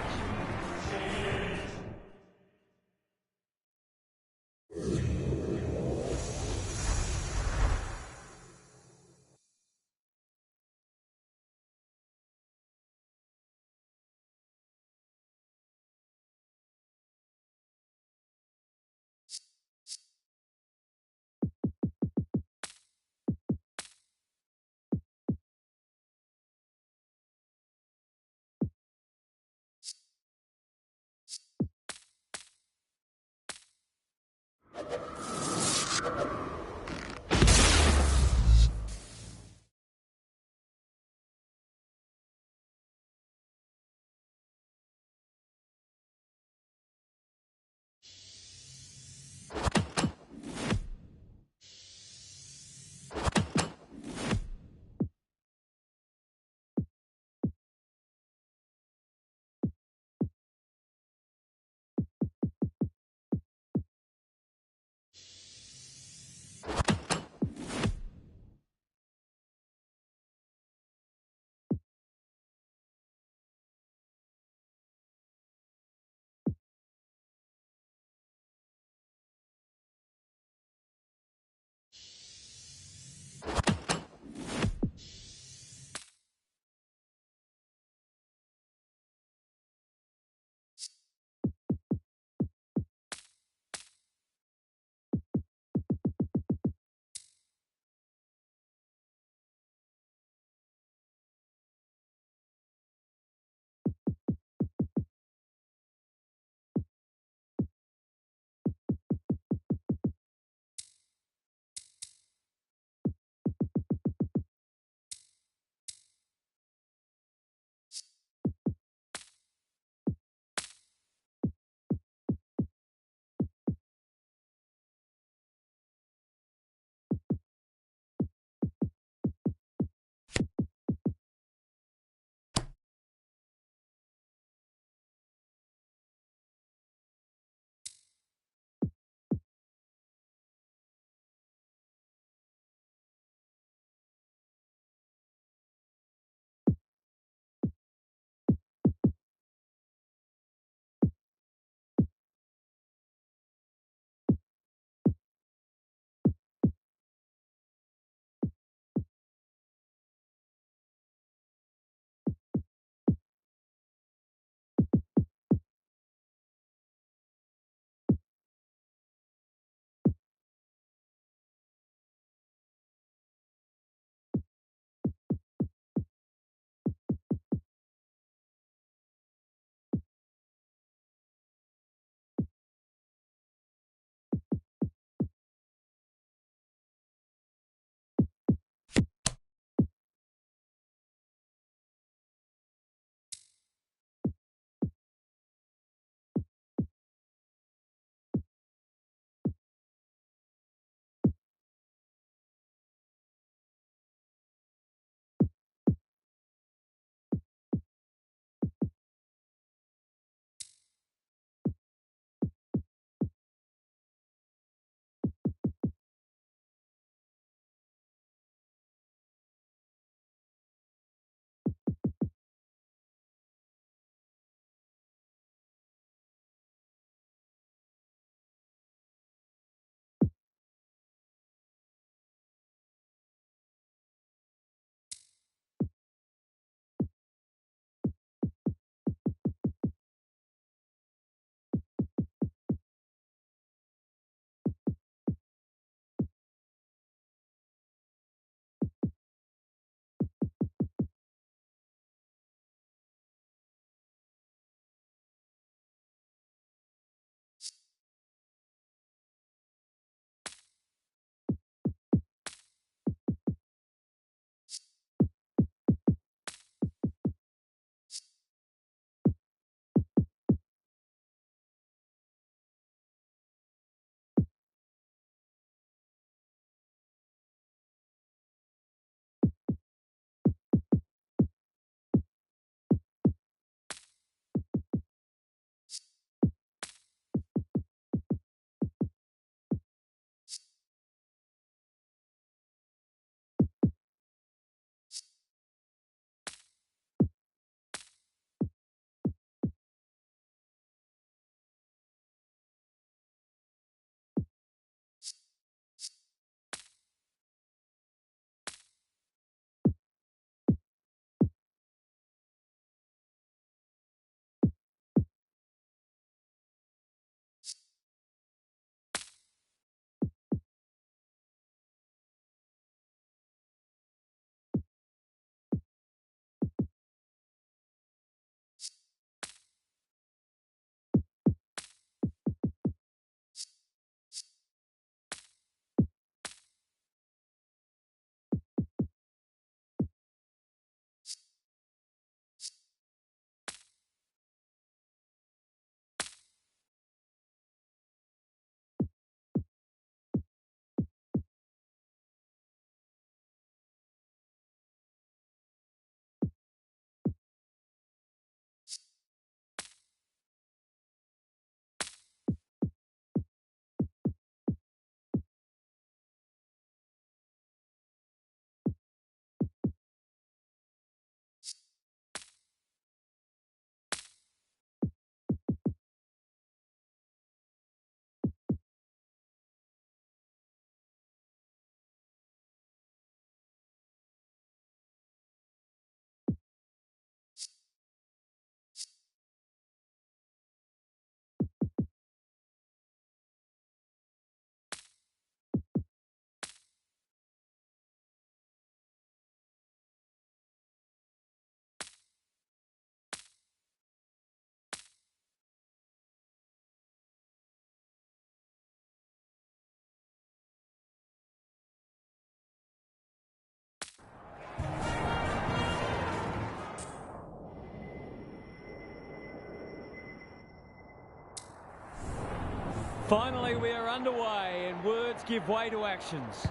[SPEAKER 1] Finally, we are underway and words give way to actions.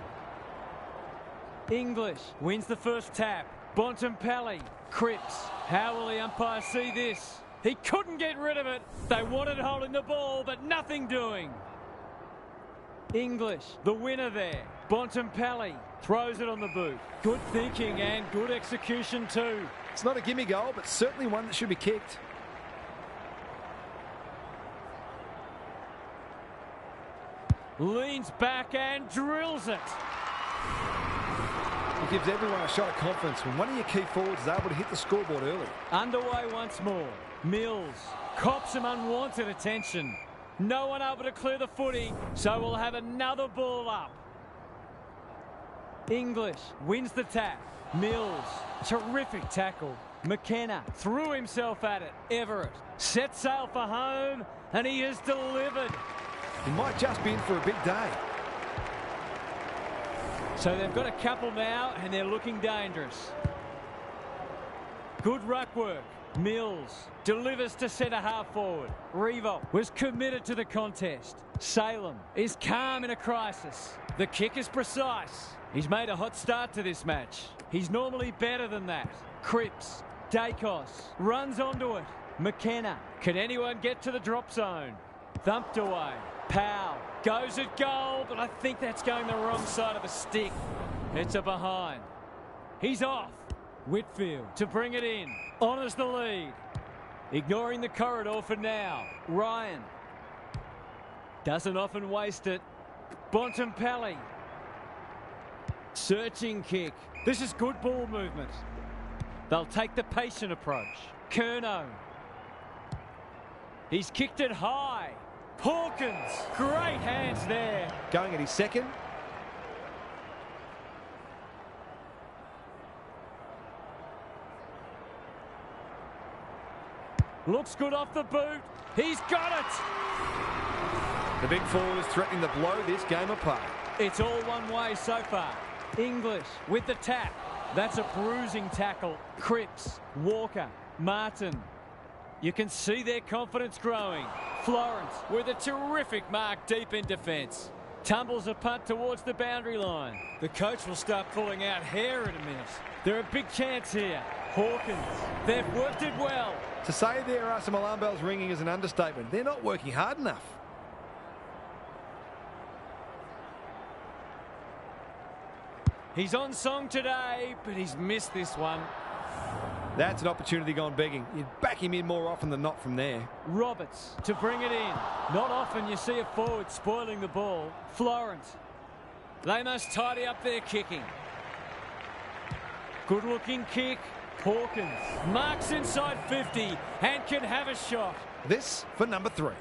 [SPEAKER 1] English wins the first tap. Bontempelli, Cripps. How will the umpire see this? He couldn't get rid of it. They wanted holding the ball, but nothing doing. English, the winner there. Bontempelli throws it on the boot. Good thinking and good execution too.
[SPEAKER 2] It's not a gimme goal, but certainly one that should be kicked.
[SPEAKER 1] Leans back and drills it.
[SPEAKER 2] It gives everyone a shot of confidence when one of your key forwards is able to hit the scoreboard early.
[SPEAKER 1] Underway once more. Mills cops some unwanted attention. No one able to clear the footy, so we'll have another ball up. English wins the tap. Mills, terrific tackle. McKenna threw himself at it. Everett set sail for home, and he has delivered.
[SPEAKER 2] He might just be in for a big day.
[SPEAKER 1] So they've got a couple now, and they're looking dangerous. Good ruck work. Mills delivers to centre half forward. Revolt was committed to the contest. Salem is calm in a crisis. The kick is precise. He's made a hot start to this match. He's normally better than that. Cripps, Dacos runs onto it. McKenna, can anyone get to the drop zone? Thumped away. Powell goes at goal, but I think that's going the wrong side of the stick. It's a behind. He's off. Whitfield to bring it in. Honours the lead. Ignoring the corridor for now. Ryan doesn't often waste it. Bontempelli. Searching kick. This is good ball movement. They'll take the patient approach. Curnow. He's kicked it high. Hawkins. Great hands there.
[SPEAKER 2] Going at his second.
[SPEAKER 1] Looks good off the boot. He's got it.
[SPEAKER 2] The big forward is threatening to blow this game apart.
[SPEAKER 1] It's all one way so far. English with the tap. That's a bruising tackle. Cripps, Walker, Martin. You can see their confidence growing. Florence with a terrific mark deep in defence. Tumbles a punt towards the boundary line. The coach will start pulling out hair in a minute. They're a big chance here. Hawkins, they've worked it well.
[SPEAKER 2] To say there are some alarm bells ringing is an understatement. They're not working hard enough.
[SPEAKER 1] He's on song today, but he's missed this one.
[SPEAKER 2] That's an opportunity gone begging. You'd back him in more often than not from there.
[SPEAKER 1] Roberts to bring it in. Not often you see a forward spoiling the ball. Florence. They must tidy up their kicking. Good looking kick. Hawkins marks inside 50 and can have a shot.
[SPEAKER 2] This for number 3.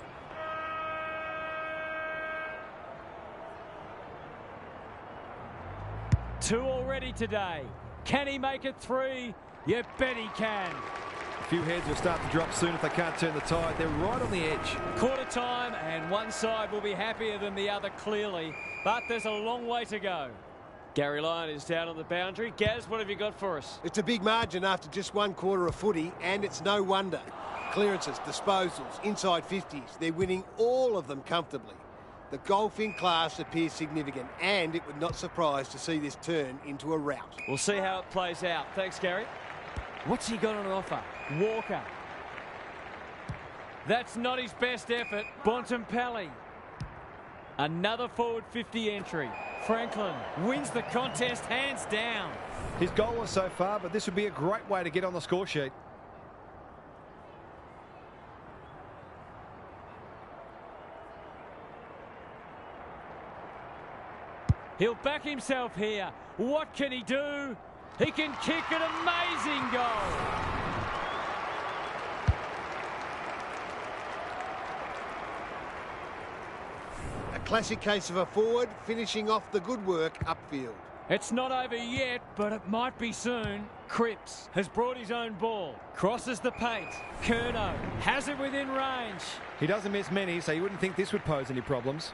[SPEAKER 1] Two already today. Can he make it 3? You bet he can.
[SPEAKER 2] A few heads will start to drop soon if they can't turn the tide. They're right on the edge.
[SPEAKER 1] Quarter time and one side will be happier than the other clearly, but there's a long way to go. Gary Lyon is down on the boundary. Gaz, what have you got for us?
[SPEAKER 3] It's a big margin after just one quarter of footy, and it's no wonder. Clearances, disposals, inside 50s. They're winning all of them comfortably. The golfing class appears significant, and it would not surprise to see this turn into a rout.
[SPEAKER 1] We'll see how it plays out. Thanks, Gary. What's he got on offer? Walker. That's not his best effort. Bontempelli. Another forward 50 entry. Franklin wins the contest hands down.
[SPEAKER 2] His goal was so far, but this would be a great way to get on the score sheet.
[SPEAKER 1] He'll back himself here. What can he do? He can kick an amazing goal.
[SPEAKER 3] A classic case of a forward finishing off the good work upfield.
[SPEAKER 1] It's not over yet, but it might be soon. Cripps has brought his own ball. Crosses the paint. Curnow has it within range.
[SPEAKER 2] He doesn't miss many, so you wouldn't think this would pose any problems.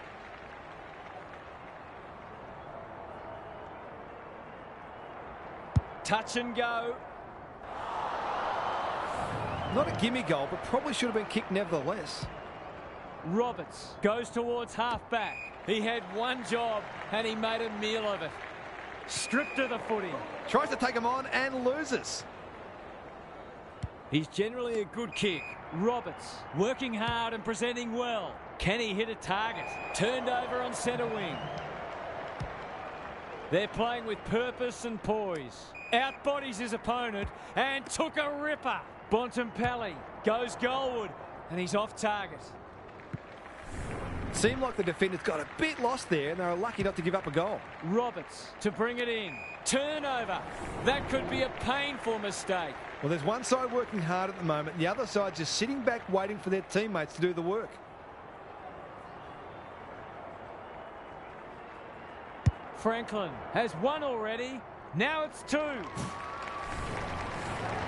[SPEAKER 1] Touch and go.
[SPEAKER 2] Not a gimme goal, but probably should have been kicked nevertheless.
[SPEAKER 1] Roberts goes towards half-back. He had one job and he made a meal of it. Stripped of the footy.
[SPEAKER 2] Tries to take him on and loses.
[SPEAKER 1] He's generally a good kick. Roberts working hard and presenting well. Can he hit a target? Turned over on centre wing. They're playing with purpose and poise. Outbodies his opponent and took a ripper. Bontempelli goes goalward and he's off target.
[SPEAKER 2] Seemed like the defenders got a bit lost there and they were lucky not to give up a goal.
[SPEAKER 1] Roberts to bring it in. Turnover. That could be a painful mistake.
[SPEAKER 2] Well, there's one side working hard at the moment. The other side just sitting back waiting for their teammates to do the work.
[SPEAKER 1] Franklin has one already. Now it's two.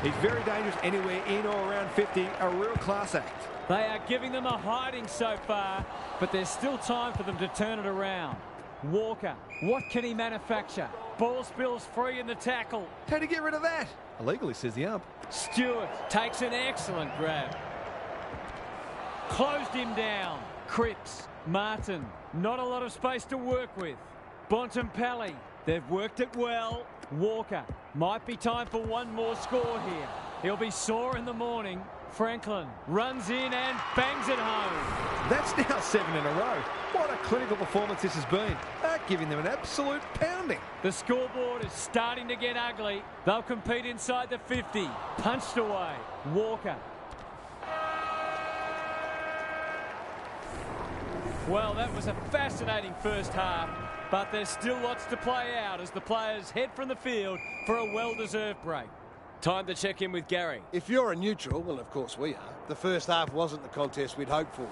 [SPEAKER 2] He's very dangerous anywhere in or around 50. A real class act.
[SPEAKER 1] They are giving them a hiding so far, but there's still time for them to turn it around. Walker, what can he manufacture? Ball spills free in the tackle.
[SPEAKER 2] How'd he get rid of that? Illegally, says the ump.
[SPEAKER 1] Stewart takes an excellent grab. Closed him down. Cripps, Martin, not a lot of space to work with. Bontempelli, they've worked it well. Walker, might be time for one more score here. He'll be sore in the morning. Franklin runs in and bangs it home.
[SPEAKER 2] That's now 7 in a row. What a clinical performance this has been. They're giving them an absolute pounding.
[SPEAKER 1] The scoreboard is starting to get ugly. They'll compete inside the 50. Punched away. Walker. Well, that was a fascinating first half, but there's still lots to play out as the players head from the field for a well-deserved break. Time to check in with Gary.
[SPEAKER 3] If you're a neutral, well, of course we are, the first half wasn't the contest we'd hoped for.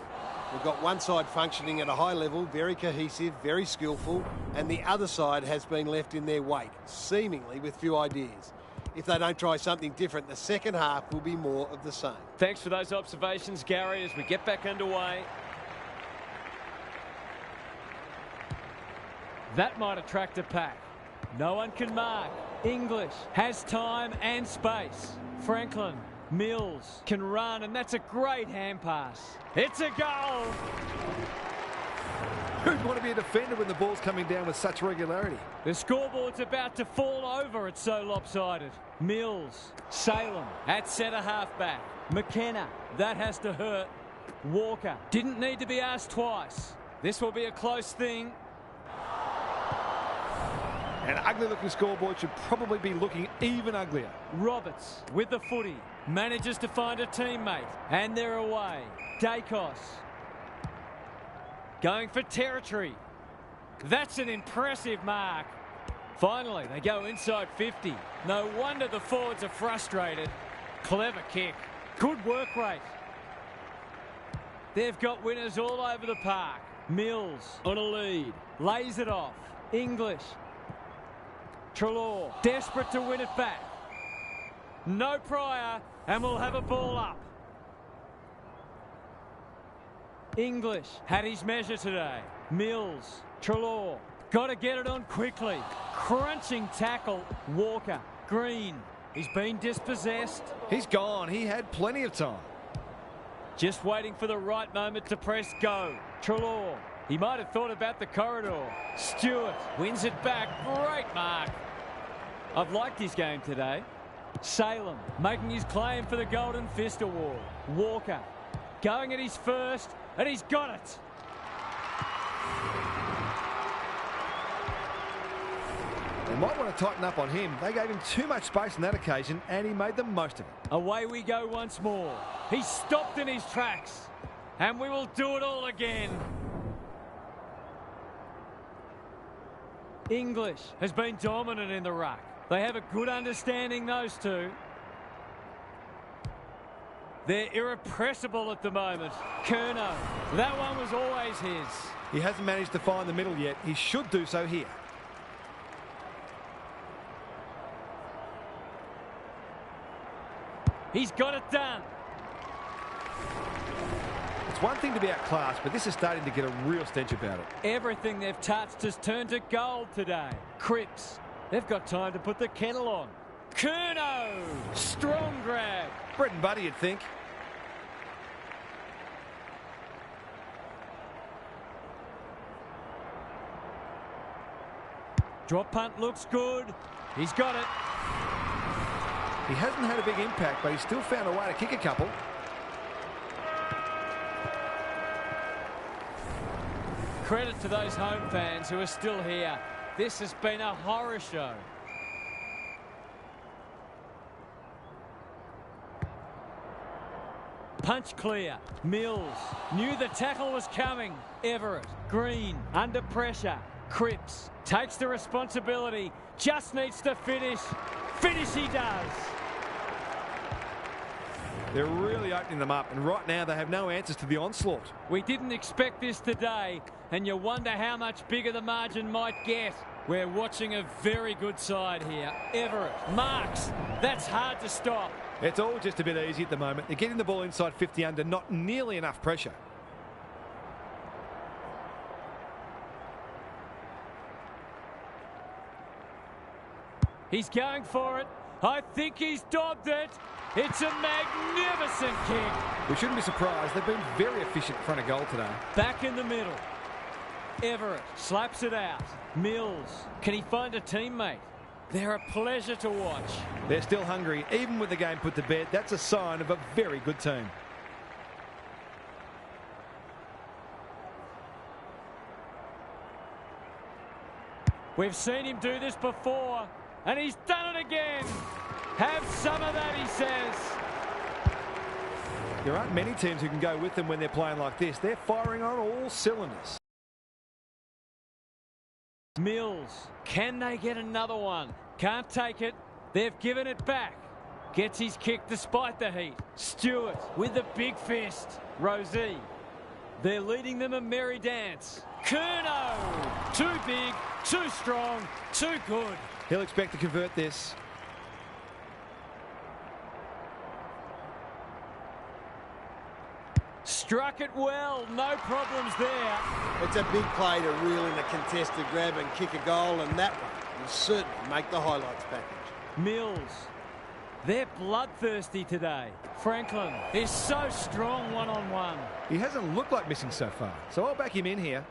[SPEAKER 3] We've got one side functioning at a high level, very cohesive, very skillful, and the other side has been left in their wake, seemingly with few ideas. If they don't try something different, the second half will be more of the same.
[SPEAKER 1] Thanks for those observations, Gary, as we get back underway. That might attract a pack. No one can mark. English has time and space. Franklin, Mills can run, and that's a great hand pass. It's a goal.
[SPEAKER 2] Who'd want to be a defender when the ball's coming down with such regularity?
[SPEAKER 1] The scoreboard's about to fall over. It's so lopsided. Mills, Salem at centre half-back. McKenna, that has to hurt. Walker didn't need to be asked twice. This will be a close thing.
[SPEAKER 2] An ugly-looking scoreboard should probably be looking even uglier.
[SPEAKER 1] Roberts with the footy. Manages to find a teammate. And they're away. Dacos. Going for territory. That's an impressive mark. Finally, they go inside 50. No wonder the forwards are frustrated. Clever kick. Good work rate. They've got winners all over the park. Mills on a lead. Lays it off. English. Treloar, desperate to win it back. No prior, and we'll have a ball up. English had his measure today. Mills, Treloar, got to get it on quickly. Crunching tackle, Walker. Green, he's been dispossessed.
[SPEAKER 2] He's gone. He had plenty of time.
[SPEAKER 1] Just waiting for the right moment to press go. Treloar, he might have thought about the corridor. Stewart wins it back. Great mark. I've liked his game today. Salem making his claim for the Golden Fist Award. Walker going at his first, and he's got it.
[SPEAKER 2] They might want to tighten up on him. They gave him too much space on that occasion, and he made the most of it.
[SPEAKER 1] Away we go once more. He's stopped in his tracks, and we will do it all again. English has been dominant in the ruck. They have a good understanding, those two. They're irrepressible at the moment. Curnow, that one was always his.
[SPEAKER 2] He hasn't managed to find the middle yet. He should do so here.
[SPEAKER 1] He's got it done.
[SPEAKER 2] It's one thing to be outclassed, but this is starting to get a real stench about it.
[SPEAKER 1] Everything they've touched has turned to gold today. Cripps, they've got time to put the kettle on. Curnow, strong grab.
[SPEAKER 2] Bread and butter, you'd think.
[SPEAKER 1] Drop punt looks good. He's got it.
[SPEAKER 2] He hasn't had a big impact, but he's still found a way to kick a couple.
[SPEAKER 1] Credit to those home fans who are still here. This has been a horror show. Punch clear. Mills knew the tackle was coming. Everett. Green under pressure. Cripps takes the responsibility. Just needs to finish. Finish he does.
[SPEAKER 2] They're really opening them up, and right now they have no answers to the onslaught.
[SPEAKER 1] We didn't expect this today, and you wonder how much bigger the margin might get. We're watching a very good side here. Everett marks. That's hard to stop.
[SPEAKER 2] It's all just a bit easy at the moment. They're getting the ball inside 50 under, not nearly enough pressure.
[SPEAKER 1] He's going for it. I think he's dobbed it. It's a magnificent kick.
[SPEAKER 2] We shouldn't be surprised. They've been very efficient in front of goal today.
[SPEAKER 1] Back in the middle. Everett slaps it out. Mills. Can he find a teammate? They're a pleasure to watch.
[SPEAKER 2] They're still hungry. Even with the game put to bed, that's a sign of a very good team.
[SPEAKER 1] We've seen him do this before, and he's done it again. Have some of that, he says.
[SPEAKER 2] There aren't many teams who can go with them when they're playing like this. They're firing on all cylinders.
[SPEAKER 1] Mills. Can they get another one? Can't take it. They've given it back. Gets his kick despite the heat. Stewart with the big fist. Rosie. They're leading them a merry dance. Curnow. Too big, too strong, too good.
[SPEAKER 2] He'll expect to convert this.
[SPEAKER 1] Struck it well. No problems there.
[SPEAKER 3] It's a big play to reel in a contested grab and kick a goal, and that one will certainly make the highlights package.
[SPEAKER 1] Mills. They're bloodthirsty today. Franklin is so strong one-on-one.
[SPEAKER 2] He hasn't looked like missing so far, so I'll back him in here.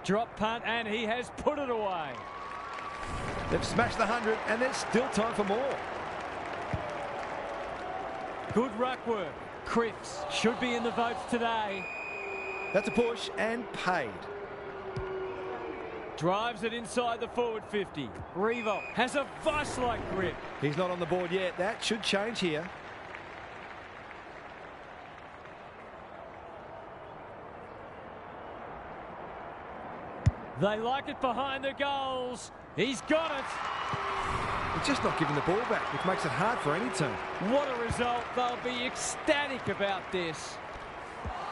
[SPEAKER 1] Drop punt, and he has put it away.
[SPEAKER 2] They've smashed the 100, and there's still time for more.
[SPEAKER 1] Good ruck work. Cripps should be in the votes today.
[SPEAKER 2] That's a push and paid.
[SPEAKER 1] Drives it inside the forward 50. Revo has a vice-like grip.
[SPEAKER 2] He's not on the board yet. That should change here.
[SPEAKER 1] They like it behind the goals. He's got it.
[SPEAKER 2] He's just not giving the ball back, which makes it hard for any team.
[SPEAKER 1] What a result. They'll be ecstatic about this.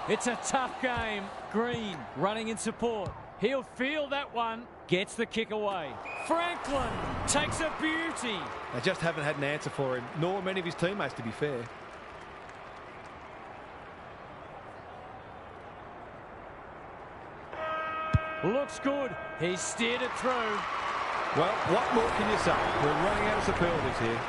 [SPEAKER 1] It's a tough game. Green running in support. He'll feel that one. Gets the kick away. Franklin takes a beauty.
[SPEAKER 2] They just haven't had an answer for him, nor many of his teammates, to be fair.
[SPEAKER 1] Looks good. He's steered it through.
[SPEAKER 2] Well, what more can you say? We're running out of superlatives here.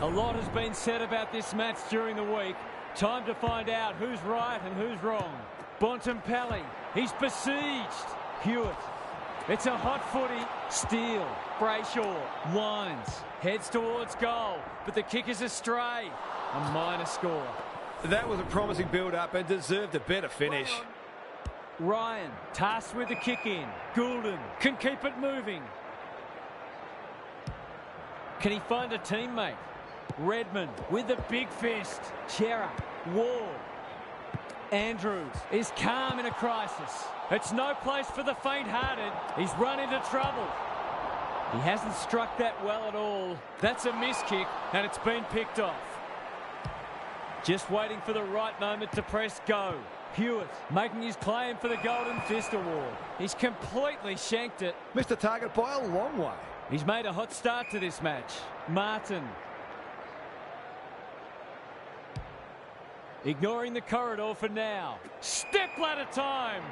[SPEAKER 1] A lot has been said about this match during the week. Time to find out who's right and who's wrong. Bontempelli, he's besieged. Hewitt, it's a hot footy. Steele, Brayshaw, winds, heads towards goal, but the kick is astray. A minor score.
[SPEAKER 2] That was a promising build-up and deserved a better finish.
[SPEAKER 1] Ryan, tasked with the kick in. Goulden can keep it moving. Can he find a teammate? Redmond with the big fist. Chera, Ward. Andrews is calm in a crisis. It's no place for the faint-hearted. He's run into trouble. He hasn't struck that well at all. That's a miss kick, and it's been picked off. Just waiting for the right moment to press go. Hewitt making his claim for the Golden Fist Award. He's completely shanked it.
[SPEAKER 2] Missed the target by a long way.
[SPEAKER 1] He's made a hot start to this match. Martin. Ignoring the corridor for now. Step ladder time.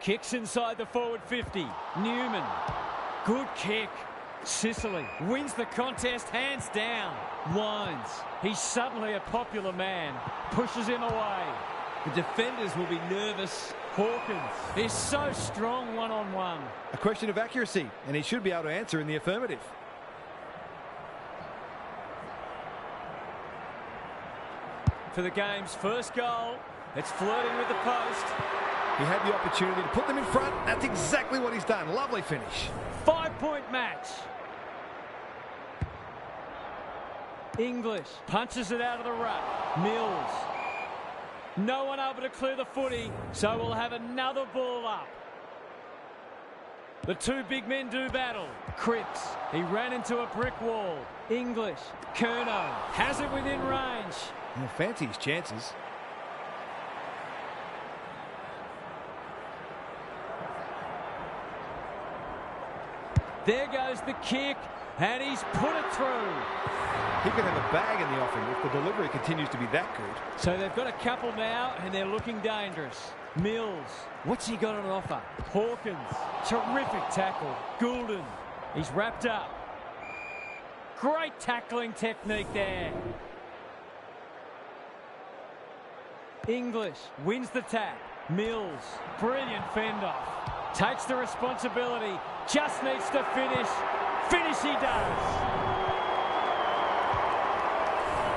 [SPEAKER 1] Kicks inside the forward 50. Newman. Good kick. Sicily wins the contest hands down. Winds. He's suddenly a popular man. Pushes him away. The defenders will be nervous. Hawkins is so strong one-on-one.
[SPEAKER 2] A question of accuracy, and he should be able to answer in the affirmative.
[SPEAKER 1] For the game's first goal, it's flirting with the post.
[SPEAKER 2] He had the opportunity to put them in front. That's exactly what he's done. Lovely finish.
[SPEAKER 1] 5-point match. English punches it out of the rut. Mills. No one able to clear the footy, so we'll have another ball up. The two big men do battle. Cripps, he ran into a brick wall. English, Curnow has it within range.
[SPEAKER 2] He'll fancy his chances.
[SPEAKER 1] There goes the kick, and he's put it through.
[SPEAKER 2] He could have a bag in the offing if the delivery continues to be that good.
[SPEAKER 1] So they've got a couple now, and they're looking dangerous. Mills, what's he got on offer? Hawkins, terrific tackle. Goulden, he's wrapped up. Great tackling technique there. English wins the tap. Mills, brilliant fend off. Takes the responsibility, just needs to finish. Finish he does.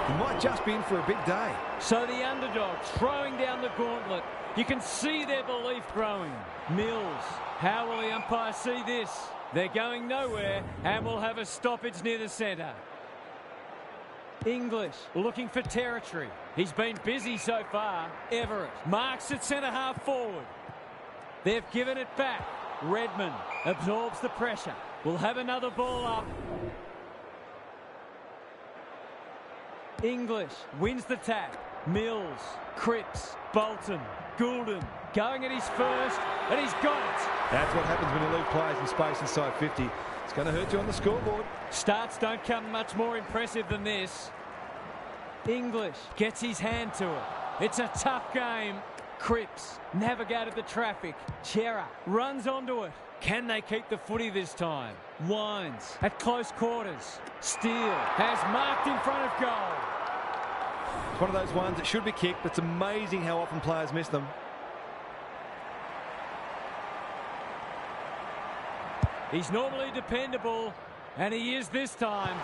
[SPEAKER 2] He might just be in for a big day.
[SPEAKER 1] So the underdog throwing down the gauntlet. You can see their belief growing. Mills, how will the umpire see this? They're going nowhere, and we'll have a stoppage near the centre. English looking for territory. He's been busy so far. Everett marks at centre half forward. They've given it back. Redmond absorbs the pressure. We'll have another ball up. English wins the tap. Mills, Cripps, Bolton, Goulden going at his first, and he's got it.
[SPEAKER 2] That's what happens when you leave players in space inside 50. It's going to hurt you on the scoreboard.
[SPEAKER 1] Starts don't come much more impressive than this. English gets his hand to it. It's a tough game. Cripps navigated the traffic. Chera runs onto it. Can they keep the footy this time? Winds at close quarters. Steele has marked in front of goal.
[SPEAKER 2] It's one of those ones that should be kicked, but it's amazing how often players miss them.
[SPEAKER 1] He's normally dependable, and he is this time.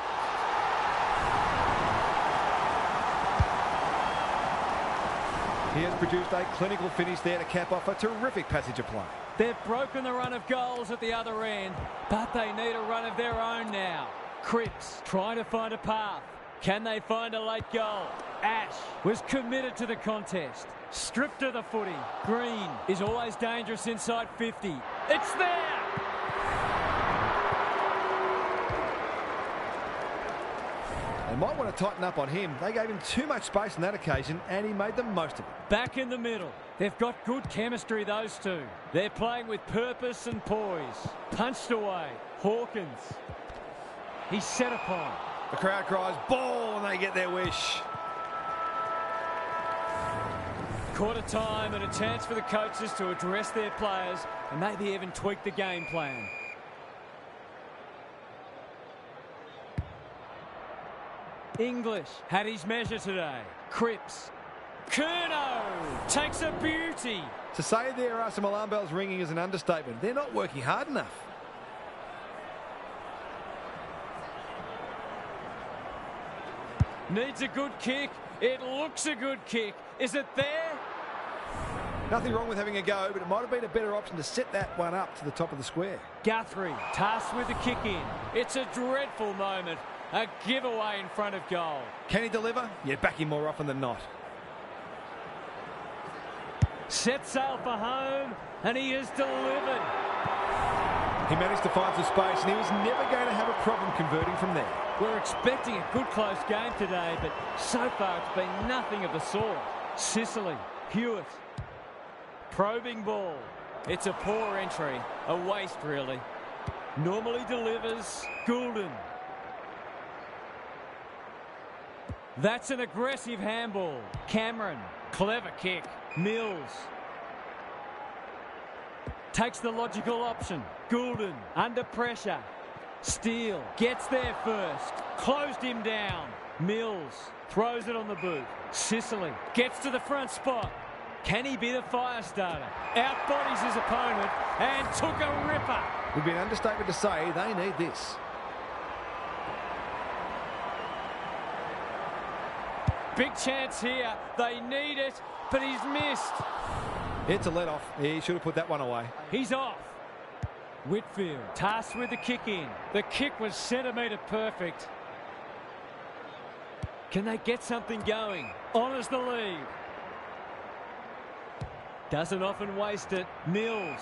[SPEAKER 2] He has produced a clinical finish there to cap off a terrific passage of play.
[SPEAKER 1] They've broken the run of goals at the other end, but they need a run of their own now. Cripps trying to find a path. Can they find a late goal? Ash was committed to the contest. Stripped of the footy. Green is always dangerous inside 50. It's there!
[SPEAKER 2] They might want to tighten up on him. They gave him too much space on that occasion, and he made the most of it.
[SPEAKER 1] Back in the middle. They've got good chemistry, those two. They're playing with purpose and poise. Punched away. Hawkins. He's set upon.
[SPEAKER 2] The crowd cries, ball, and they get their wish.
[SPEAKER 1] Quarter time and a chance for the coaches to address their players and maybe even tweak the game plan. English had his measure today. Cripps. Curnow takes a beauty.
[SPEAKER 2] To say there are some alarm bells ringing is an understatement. They're not working hard enough.
[SPEAKER 1] Needs a good kick. It looks a good kick. Is it there?
[SPEAKER 2] Nothing wrong with having a go, but it might have been a better option to set that one up to the top of the square.
[SPEAKER 1] Guthrie tasked with the kick in. It's a dreadful moment. A giveaway in front of goal.
[SPEAKER 2] Can he deliver? Yeah, back him more often than not.
[SPEAKER 1] Set sail for home, and he has delivered.
[SPEAKER 2] He managed to find some space, and he was never going to have a problem converting from there.
[SPEAKER 1] We're expecting a good close game today, but so far it's been nothing of the sort. Sicily, Hewitt. Probing ball. It's a poor entry. A waste, really. Normally delivers. Goulden. That's an aggressive handball. Cameron. Clever kick. Mills. Takes the logical option. Goulden. Under pressure. Steele. Gets there first. Closed him down. Mills. Throws it on the boot. Sicily. Gets to the front spot. Can he be the fire starter? Outbodies his opponent and took a ripper.
[SPEAKER 2] It would be an understatement to say they need this.
[SPEAKER 1] Big chance here. They need it, but he's missed.
[SPEAKER 2] It's a let-off. He should have put that one away.
[SPEAKER 1] He's off. Whitfield tasked with the kick in. The kick was centimetre perfect. Can they get something going? Honours the lead. Doesn't often waste it. Mills.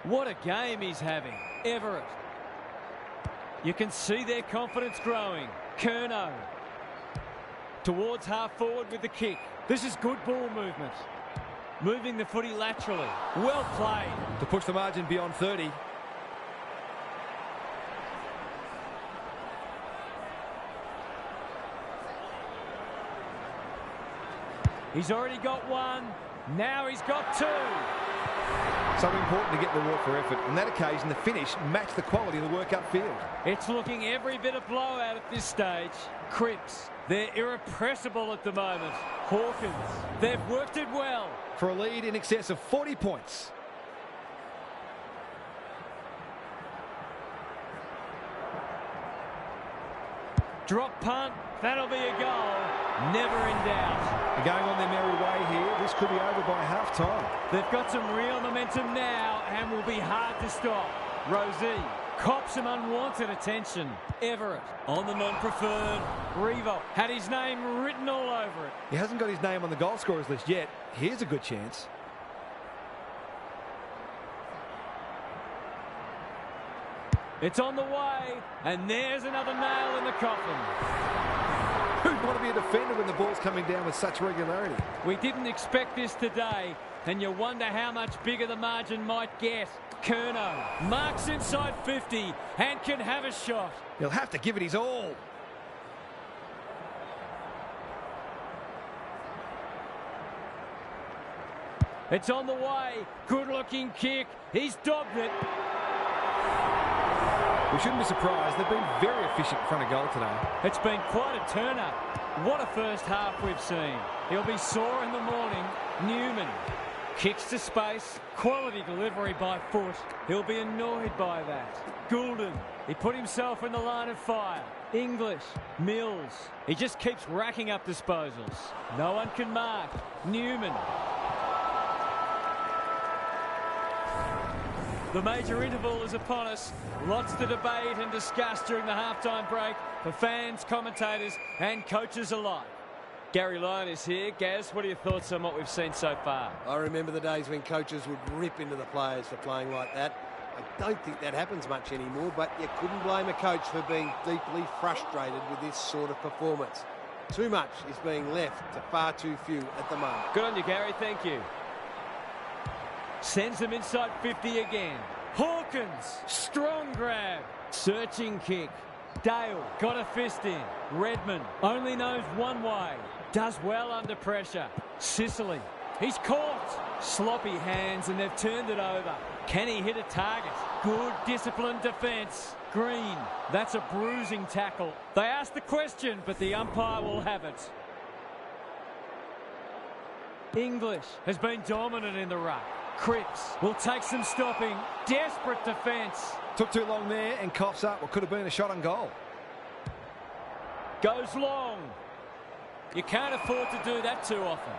[SPEAKER 1] What a game he's having. Everett. You can see their confidence growing. Curnow. Towards half forward with the kick. This is good ball movement. Moving the footy laterally. Well played.
[SPEAKER 2] To push the margin beyond 30.
[SPEAKER 1] He's already got one. Now he's got two.
[SPEAKER 2] So important to get the reward for effort. On that occasion, the finish matched the quality of the work upfield.
[SPEAKER 1] It's looking every bit of blowout at this stage. Cripps, they're irrepressible at the moment. Hawkins, they've worked it well.
[SPEAKER 2] For a lead in excess of 40 points.
[SPEAKER 1] Drop punt, that'll be a goal. Never in doubt.
[SPEAKER 2] They're going on their merry way here. This could be over by half-time.
[SPEAKER 1] They've got some real momentum now and will be hard to stop. Rosie cops some unwanted attention. Everett on the non-preferred. Revo had his name written all over it.
[SPEAKER 2] He hasn't got his name on the goal scorers list yet. Here's a good chance.
[SPEAKER 1] It's on the way, and there's another nail in the coffin.
[SPEAKER 2] Who'd want to be a defender when the ball's coming down with such regularity?
[SPEAKER 1] We didn't expect this today, and you wonder how much bigger the margin might get. Curnow marks inside 50 and can have a shot.
[SPEAKER 2] He'll have to give it his all.
[SPEAKER 1] It's on the way. Good-looking kick. He's dogged it.
[SPEAKER 2] We shouldn't be surprised. They've been very efficient in front of goal today.
[SPEAKER 1] It's been quite a turn-up. What a first half we've seen. He'll be sore in the morning. Newman kicks to space. Quality delivery by foot. He'll be annoyed by that. Goulden, he put himself in the line of fire. English, Mills. He just keeps racking up disposals. No one can mark. Newman. The major interval is upon us. Lots to debate and discuss during the halftime break for fans, commentators and coaches alike. Gary Lyon is here. Gaz, what are your thoughts on what we've seen so far?
[SPEAKER 3] I remember the days when coaches would rip into the players for playing like that. I don't think that happens much anymore, but you couldn't blame a coach for being deeply frustrated with this sort of performance. Too much is being left to far too few at the moment.
[SPEAKER 1] Good on you, Gary. Thank you. Sends them inside 50 again. Hawkins, strong grab. Searching kick. Dale got a fist in. Redmond only knows one way. Does well under pressure. Sicily. He's caught. Sloppy hands and they've turned it over. Can he hit a target? Good disciplined defence. Green. That's a bruising tackle. They asked the question, but the umpire will have it. English has been dominant in the ruck. Cripps will take some stopping. Desperate defence.
[SPEAKER 2] Took too long there and coughs up what could have been a shot on goal.
[SPEAKER 1] Goes long. You can't afford to do that too often.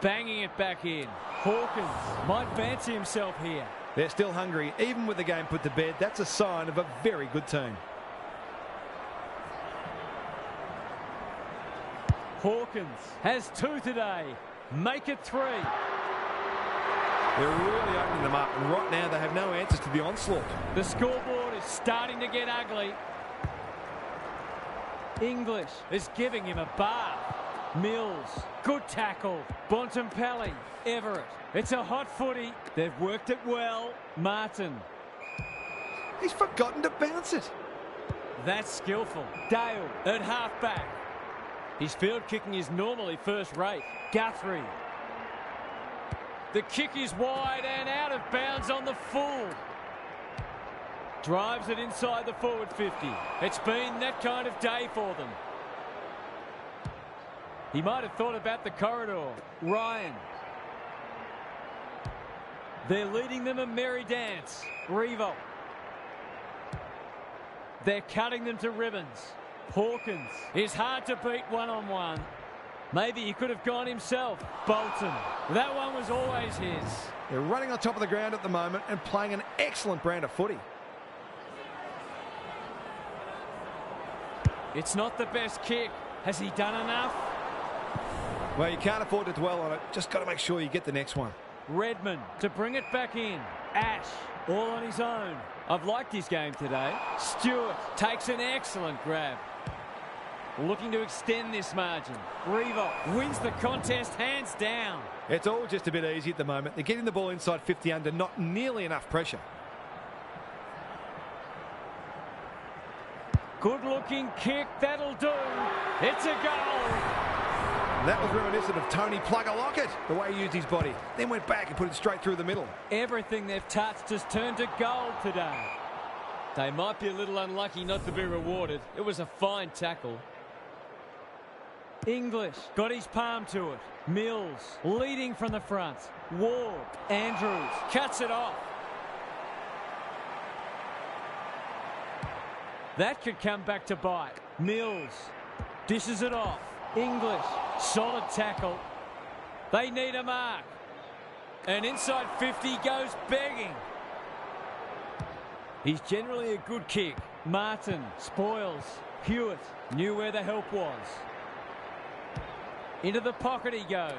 [SPEAKER 1] Banging it back in. Hawkins might fancy himself here.
[SPEAKER 2] They're still hungry. Even with the game put to bed, that's a sign of a very good team.
[SPEAKER 1] Hawkins has 2 today. Make it 3.
[SPEAKER 2] They're really opening them up, and right now they have no answers to the onslaught.
[SPEAKER 1] The scoreboard is starting to get ugly. English is giving him a bath. Mills, good tackle. Bontempelli, Everett. It's a hot footy. They've worked it well. Martin.
[SPEAKER 2] He's forgotten to bounce it.
[SPEAKER 1] That's skillful. Dale at half-back. His field kicking is normally first rate. Guthrie. The kick is wide and out of bounds on the full. Drives it inside the forward 50. It's been that kind of day for them. He might have thought about the corridor. Ryan. They're leading them a merry dance. Revolt. They're cutting them to ribbons. Hawkins is hard to beat one-on-one. Maybe he could have gone himself. Bolton. That one was always his.
[SPEAKER 2] They're running on top of the ground at the moment and playing an excellent brand of footy.
[SPEAKER 1] It's not the best kick. Has he done enough?
[SPEAKER 2] Well, you can't afford to dwell on it. Just got to make sure you get the next one.
[SPEAKER 1] Redmond to bring it back in. Ash all on his own. I've liked his game today. Stewart takes an excellent grab. Looking to extend this margin. Revolt wins the contest hands down.
[SPEAKER 2] It's all just a bit easy at the moment. They're getting the ball inside 50 under not nearly enough pressure.
[SPEAKER 1] Good looking kick. That'll do. It's a goal.
[SPEAKER 2] That was reminiscent of Tony Plugger-Lockett, the way he used his body. Then went back and put it straight through the middle.
[SPEAKER 1] Everything they've touched has turned to gold today. They might be a little unlucky not to be rewarded. It was a fine tackle. English got his palm to it. Mills leading from the front. Ward. Andrews cuts it off. That could come back to bite. Mills dishes it off. English, solid tackle. They need a mark. And inside 50 goes begging. He's generally a good kick. Martin spoils. Hewitt knew where the help was. Into the pocket he goes.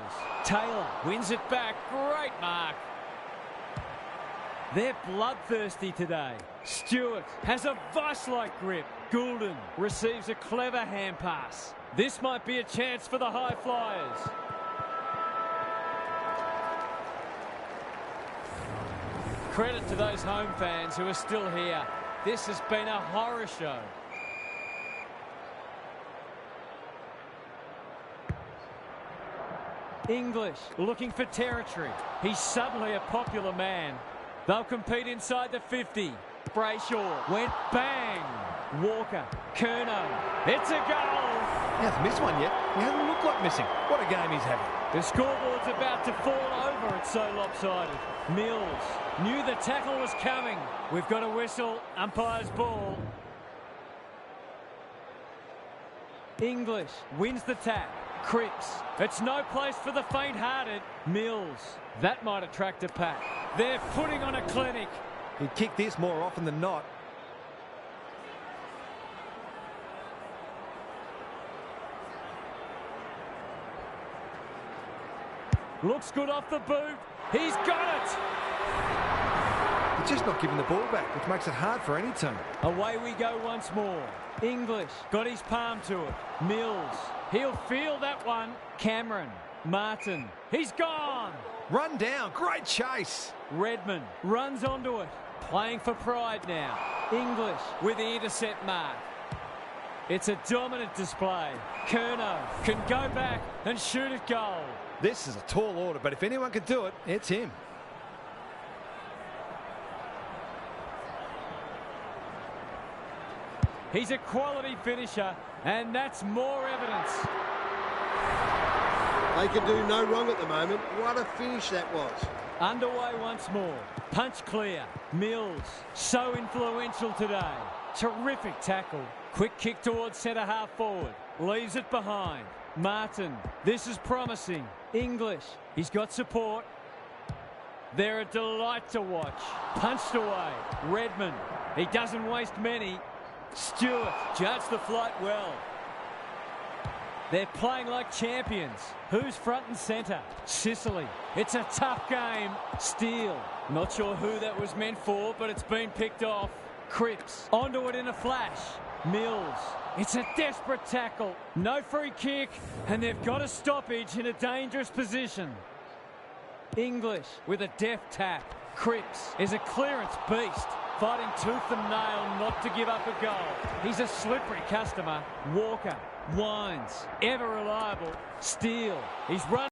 [SPEAKER 1] Taylor wins it back. Great mark. They're bloodthirsty today. Stewart has a vice-like grip. Goulden receives a clever hand pass. This might be a chance for the high flyers. Credit to those home fans who are still here. This has been a horror show. English looking for territory. He's suddenly a popular man. They'll compete inside the 50. Brayshaw went bang. Walker, Curnow. It's a goal.
[SPEAKER 2] He hasn't missed one yet. He hasn't looked like missing. What a game he's having.
[SPEAKER 1] The scoreboard's about to fall over. It's so lopsided. Mills knew the tackle was coming. We've got a whistle. Umpire's ball. English wins the tap. Cripps. It's no place for the faint-hearted. Mills. That might attract a pack. They're putting on a clinic.
[SPEAKER 2] He'd kick this more often than not.
[SPEAKER 1] Looks good off the boot. He's got it.
[SPEAKER 2] He's just not giving the ball back, which makes it hard for any team.
[SPEAKER 1] Away we go once more. English got his palm to it. Mills. He'll feel that one. Cameron. Martin. He's gone.
[SPEAKER 2] Run down. Great chase.
[SPEAKER 1] Redmond runs onto it. playing for pride now. English with the intercept mark. It's a dominant display. Curnow can go back and shoot at goal.
[SPEAKER 2] This is a tall order, but if anyone can do it, it's him.
[SPEAKER 1] He's a quality finisher, and that's more evidence.
[SPEAKER 3] They can do no wrong at the moment. What a finish that was.
[SPEAKER 1] Underway once more. Punch clear. Mills, so influential today. Terrific tackle. Quick kick towards centre half forward. Leaves it behind. Martin, this is promising. English, he's got support. They're a delight to watch. Punched away. Redmond, he doesn't waste many. Stewart judged the flight well. They're playing like champions. Who's front and centre? Sicily. It's a tough game. Steele. Not sure who that was meant for, but it's been picked off. Cripps. Onto it in a flash. Mills. It's a desperate tackle. No free kick, and they've got a stoppage in a dangerous position. English with a deft tap. Cripps is a clearance beast. Fighting tooth and nail not to give up a goal. He's a slippery customer. Walker. Wines. Ever reliable. Steele. He's run.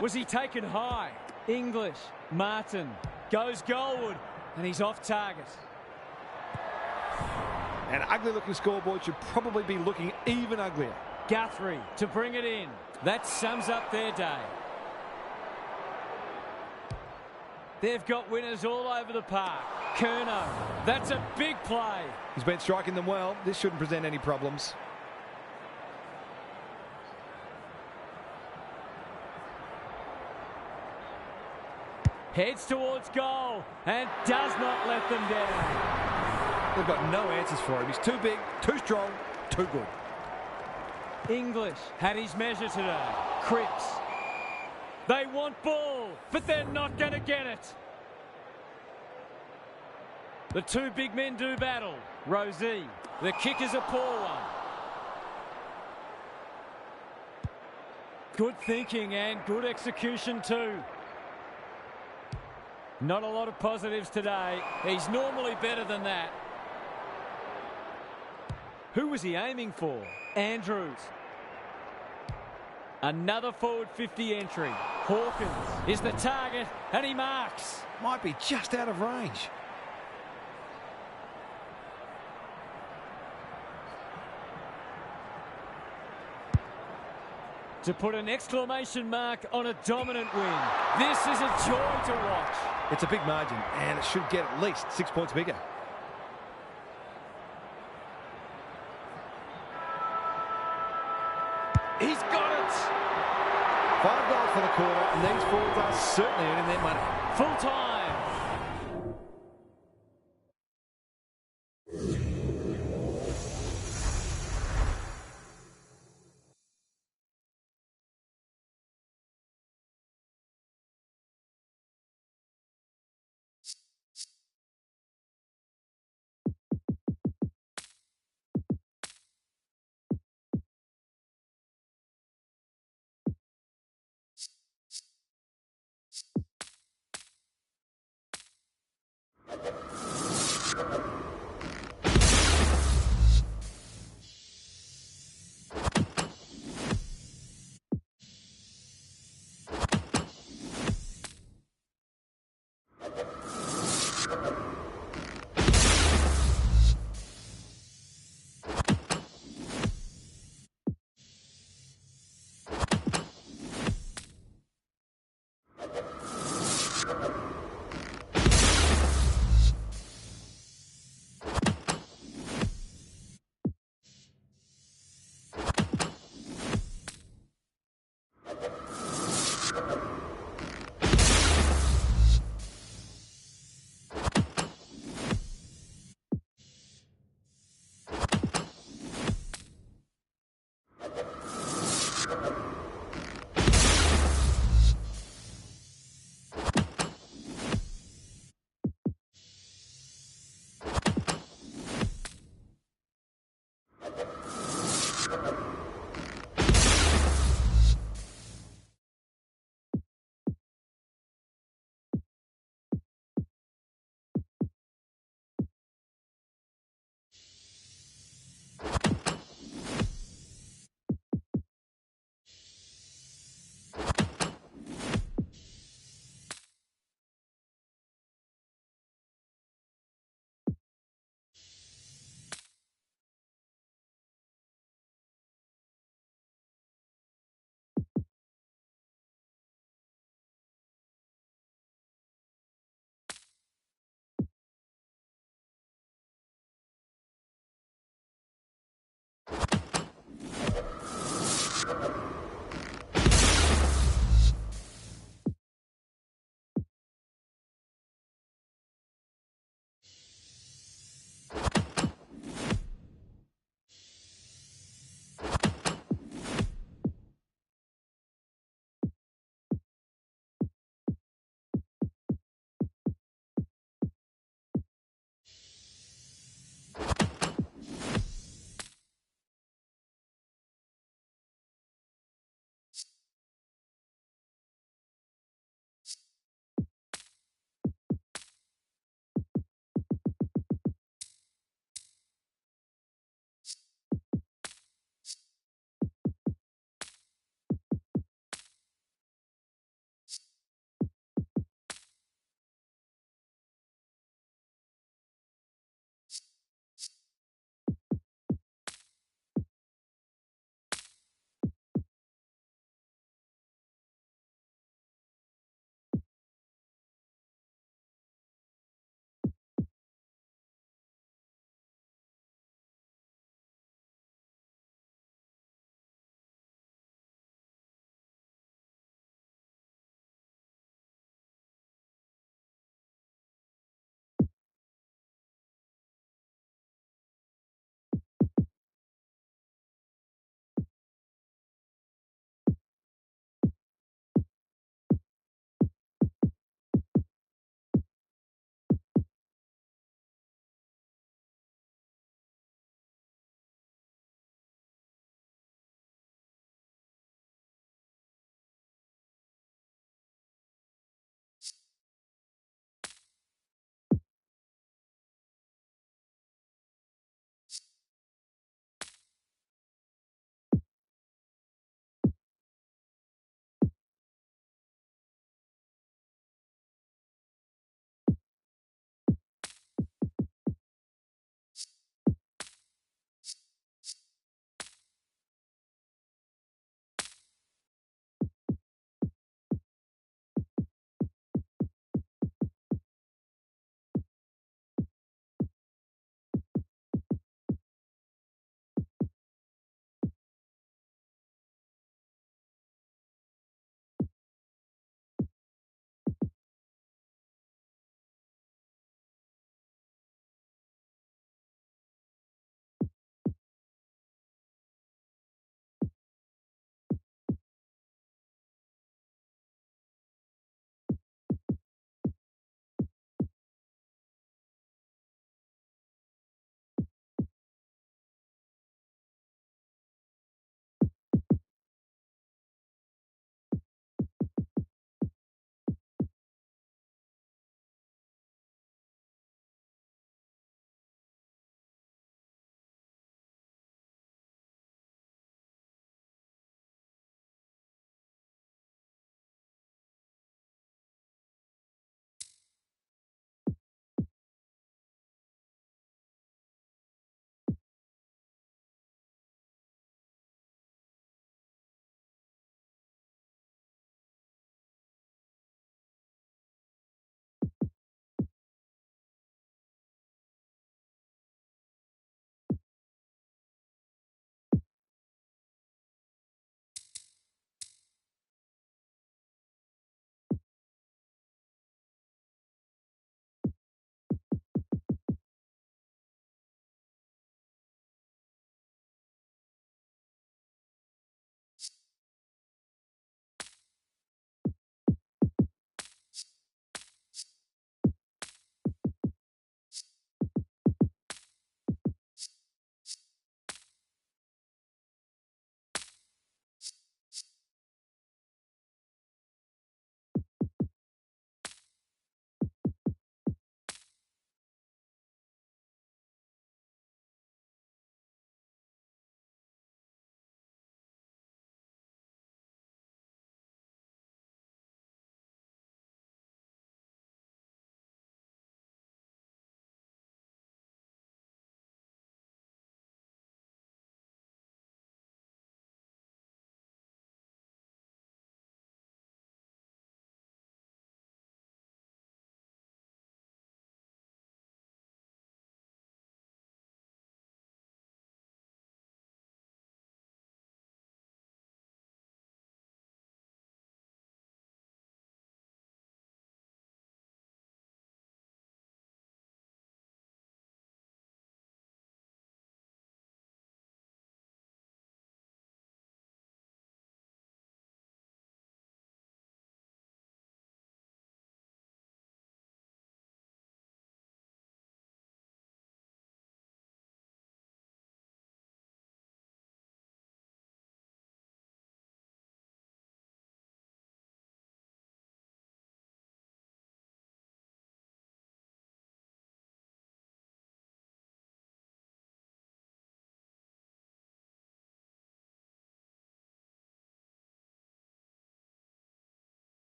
[SPEAKER 1] Was he taken high? English. Martin. Goes goalward. And he's off target.
[SPEAKER 2] An ugly-looking scoreboard should probably be looking even uglier.
[SPEAKER 1] Guthrie to bring it in. That sums up their day. They've got winners all over the park. Curnow, that's a big play.
[SPEAKER 2] He's been striking them well. This shouldn't present any problems.
[SPEAKER 1] Heads towards goal and does not let them down.
[SPEAKER 2] They've got no answers for him. He's too big, too strong, too good.
[SPEAKER 1] English had his measure today. Cripps. They want ball, but they're not going to get it. The two big men do battle. Rosie. The kick is a poor one. Good thinking and good execution too. Not a lot of positives today. He's normally better than that. Who was he aiming for? Andrews. Another forward 50 entry. Hawkins is the target and he marks.
[SPEAKER 2] Might be just out of range.
[SPEAKER 1] To put an exclamation mark on a dominant win. This is a joy to watch.
[SPEAKER 2] It's a big margin and it should get at least 6 points bigger.
[SPEAKER 1] He's got it.
[SPEAKER 2] 5 goals for the quarter, and these forwards are certainly earning their money.
[SPEAKER 1] Full time.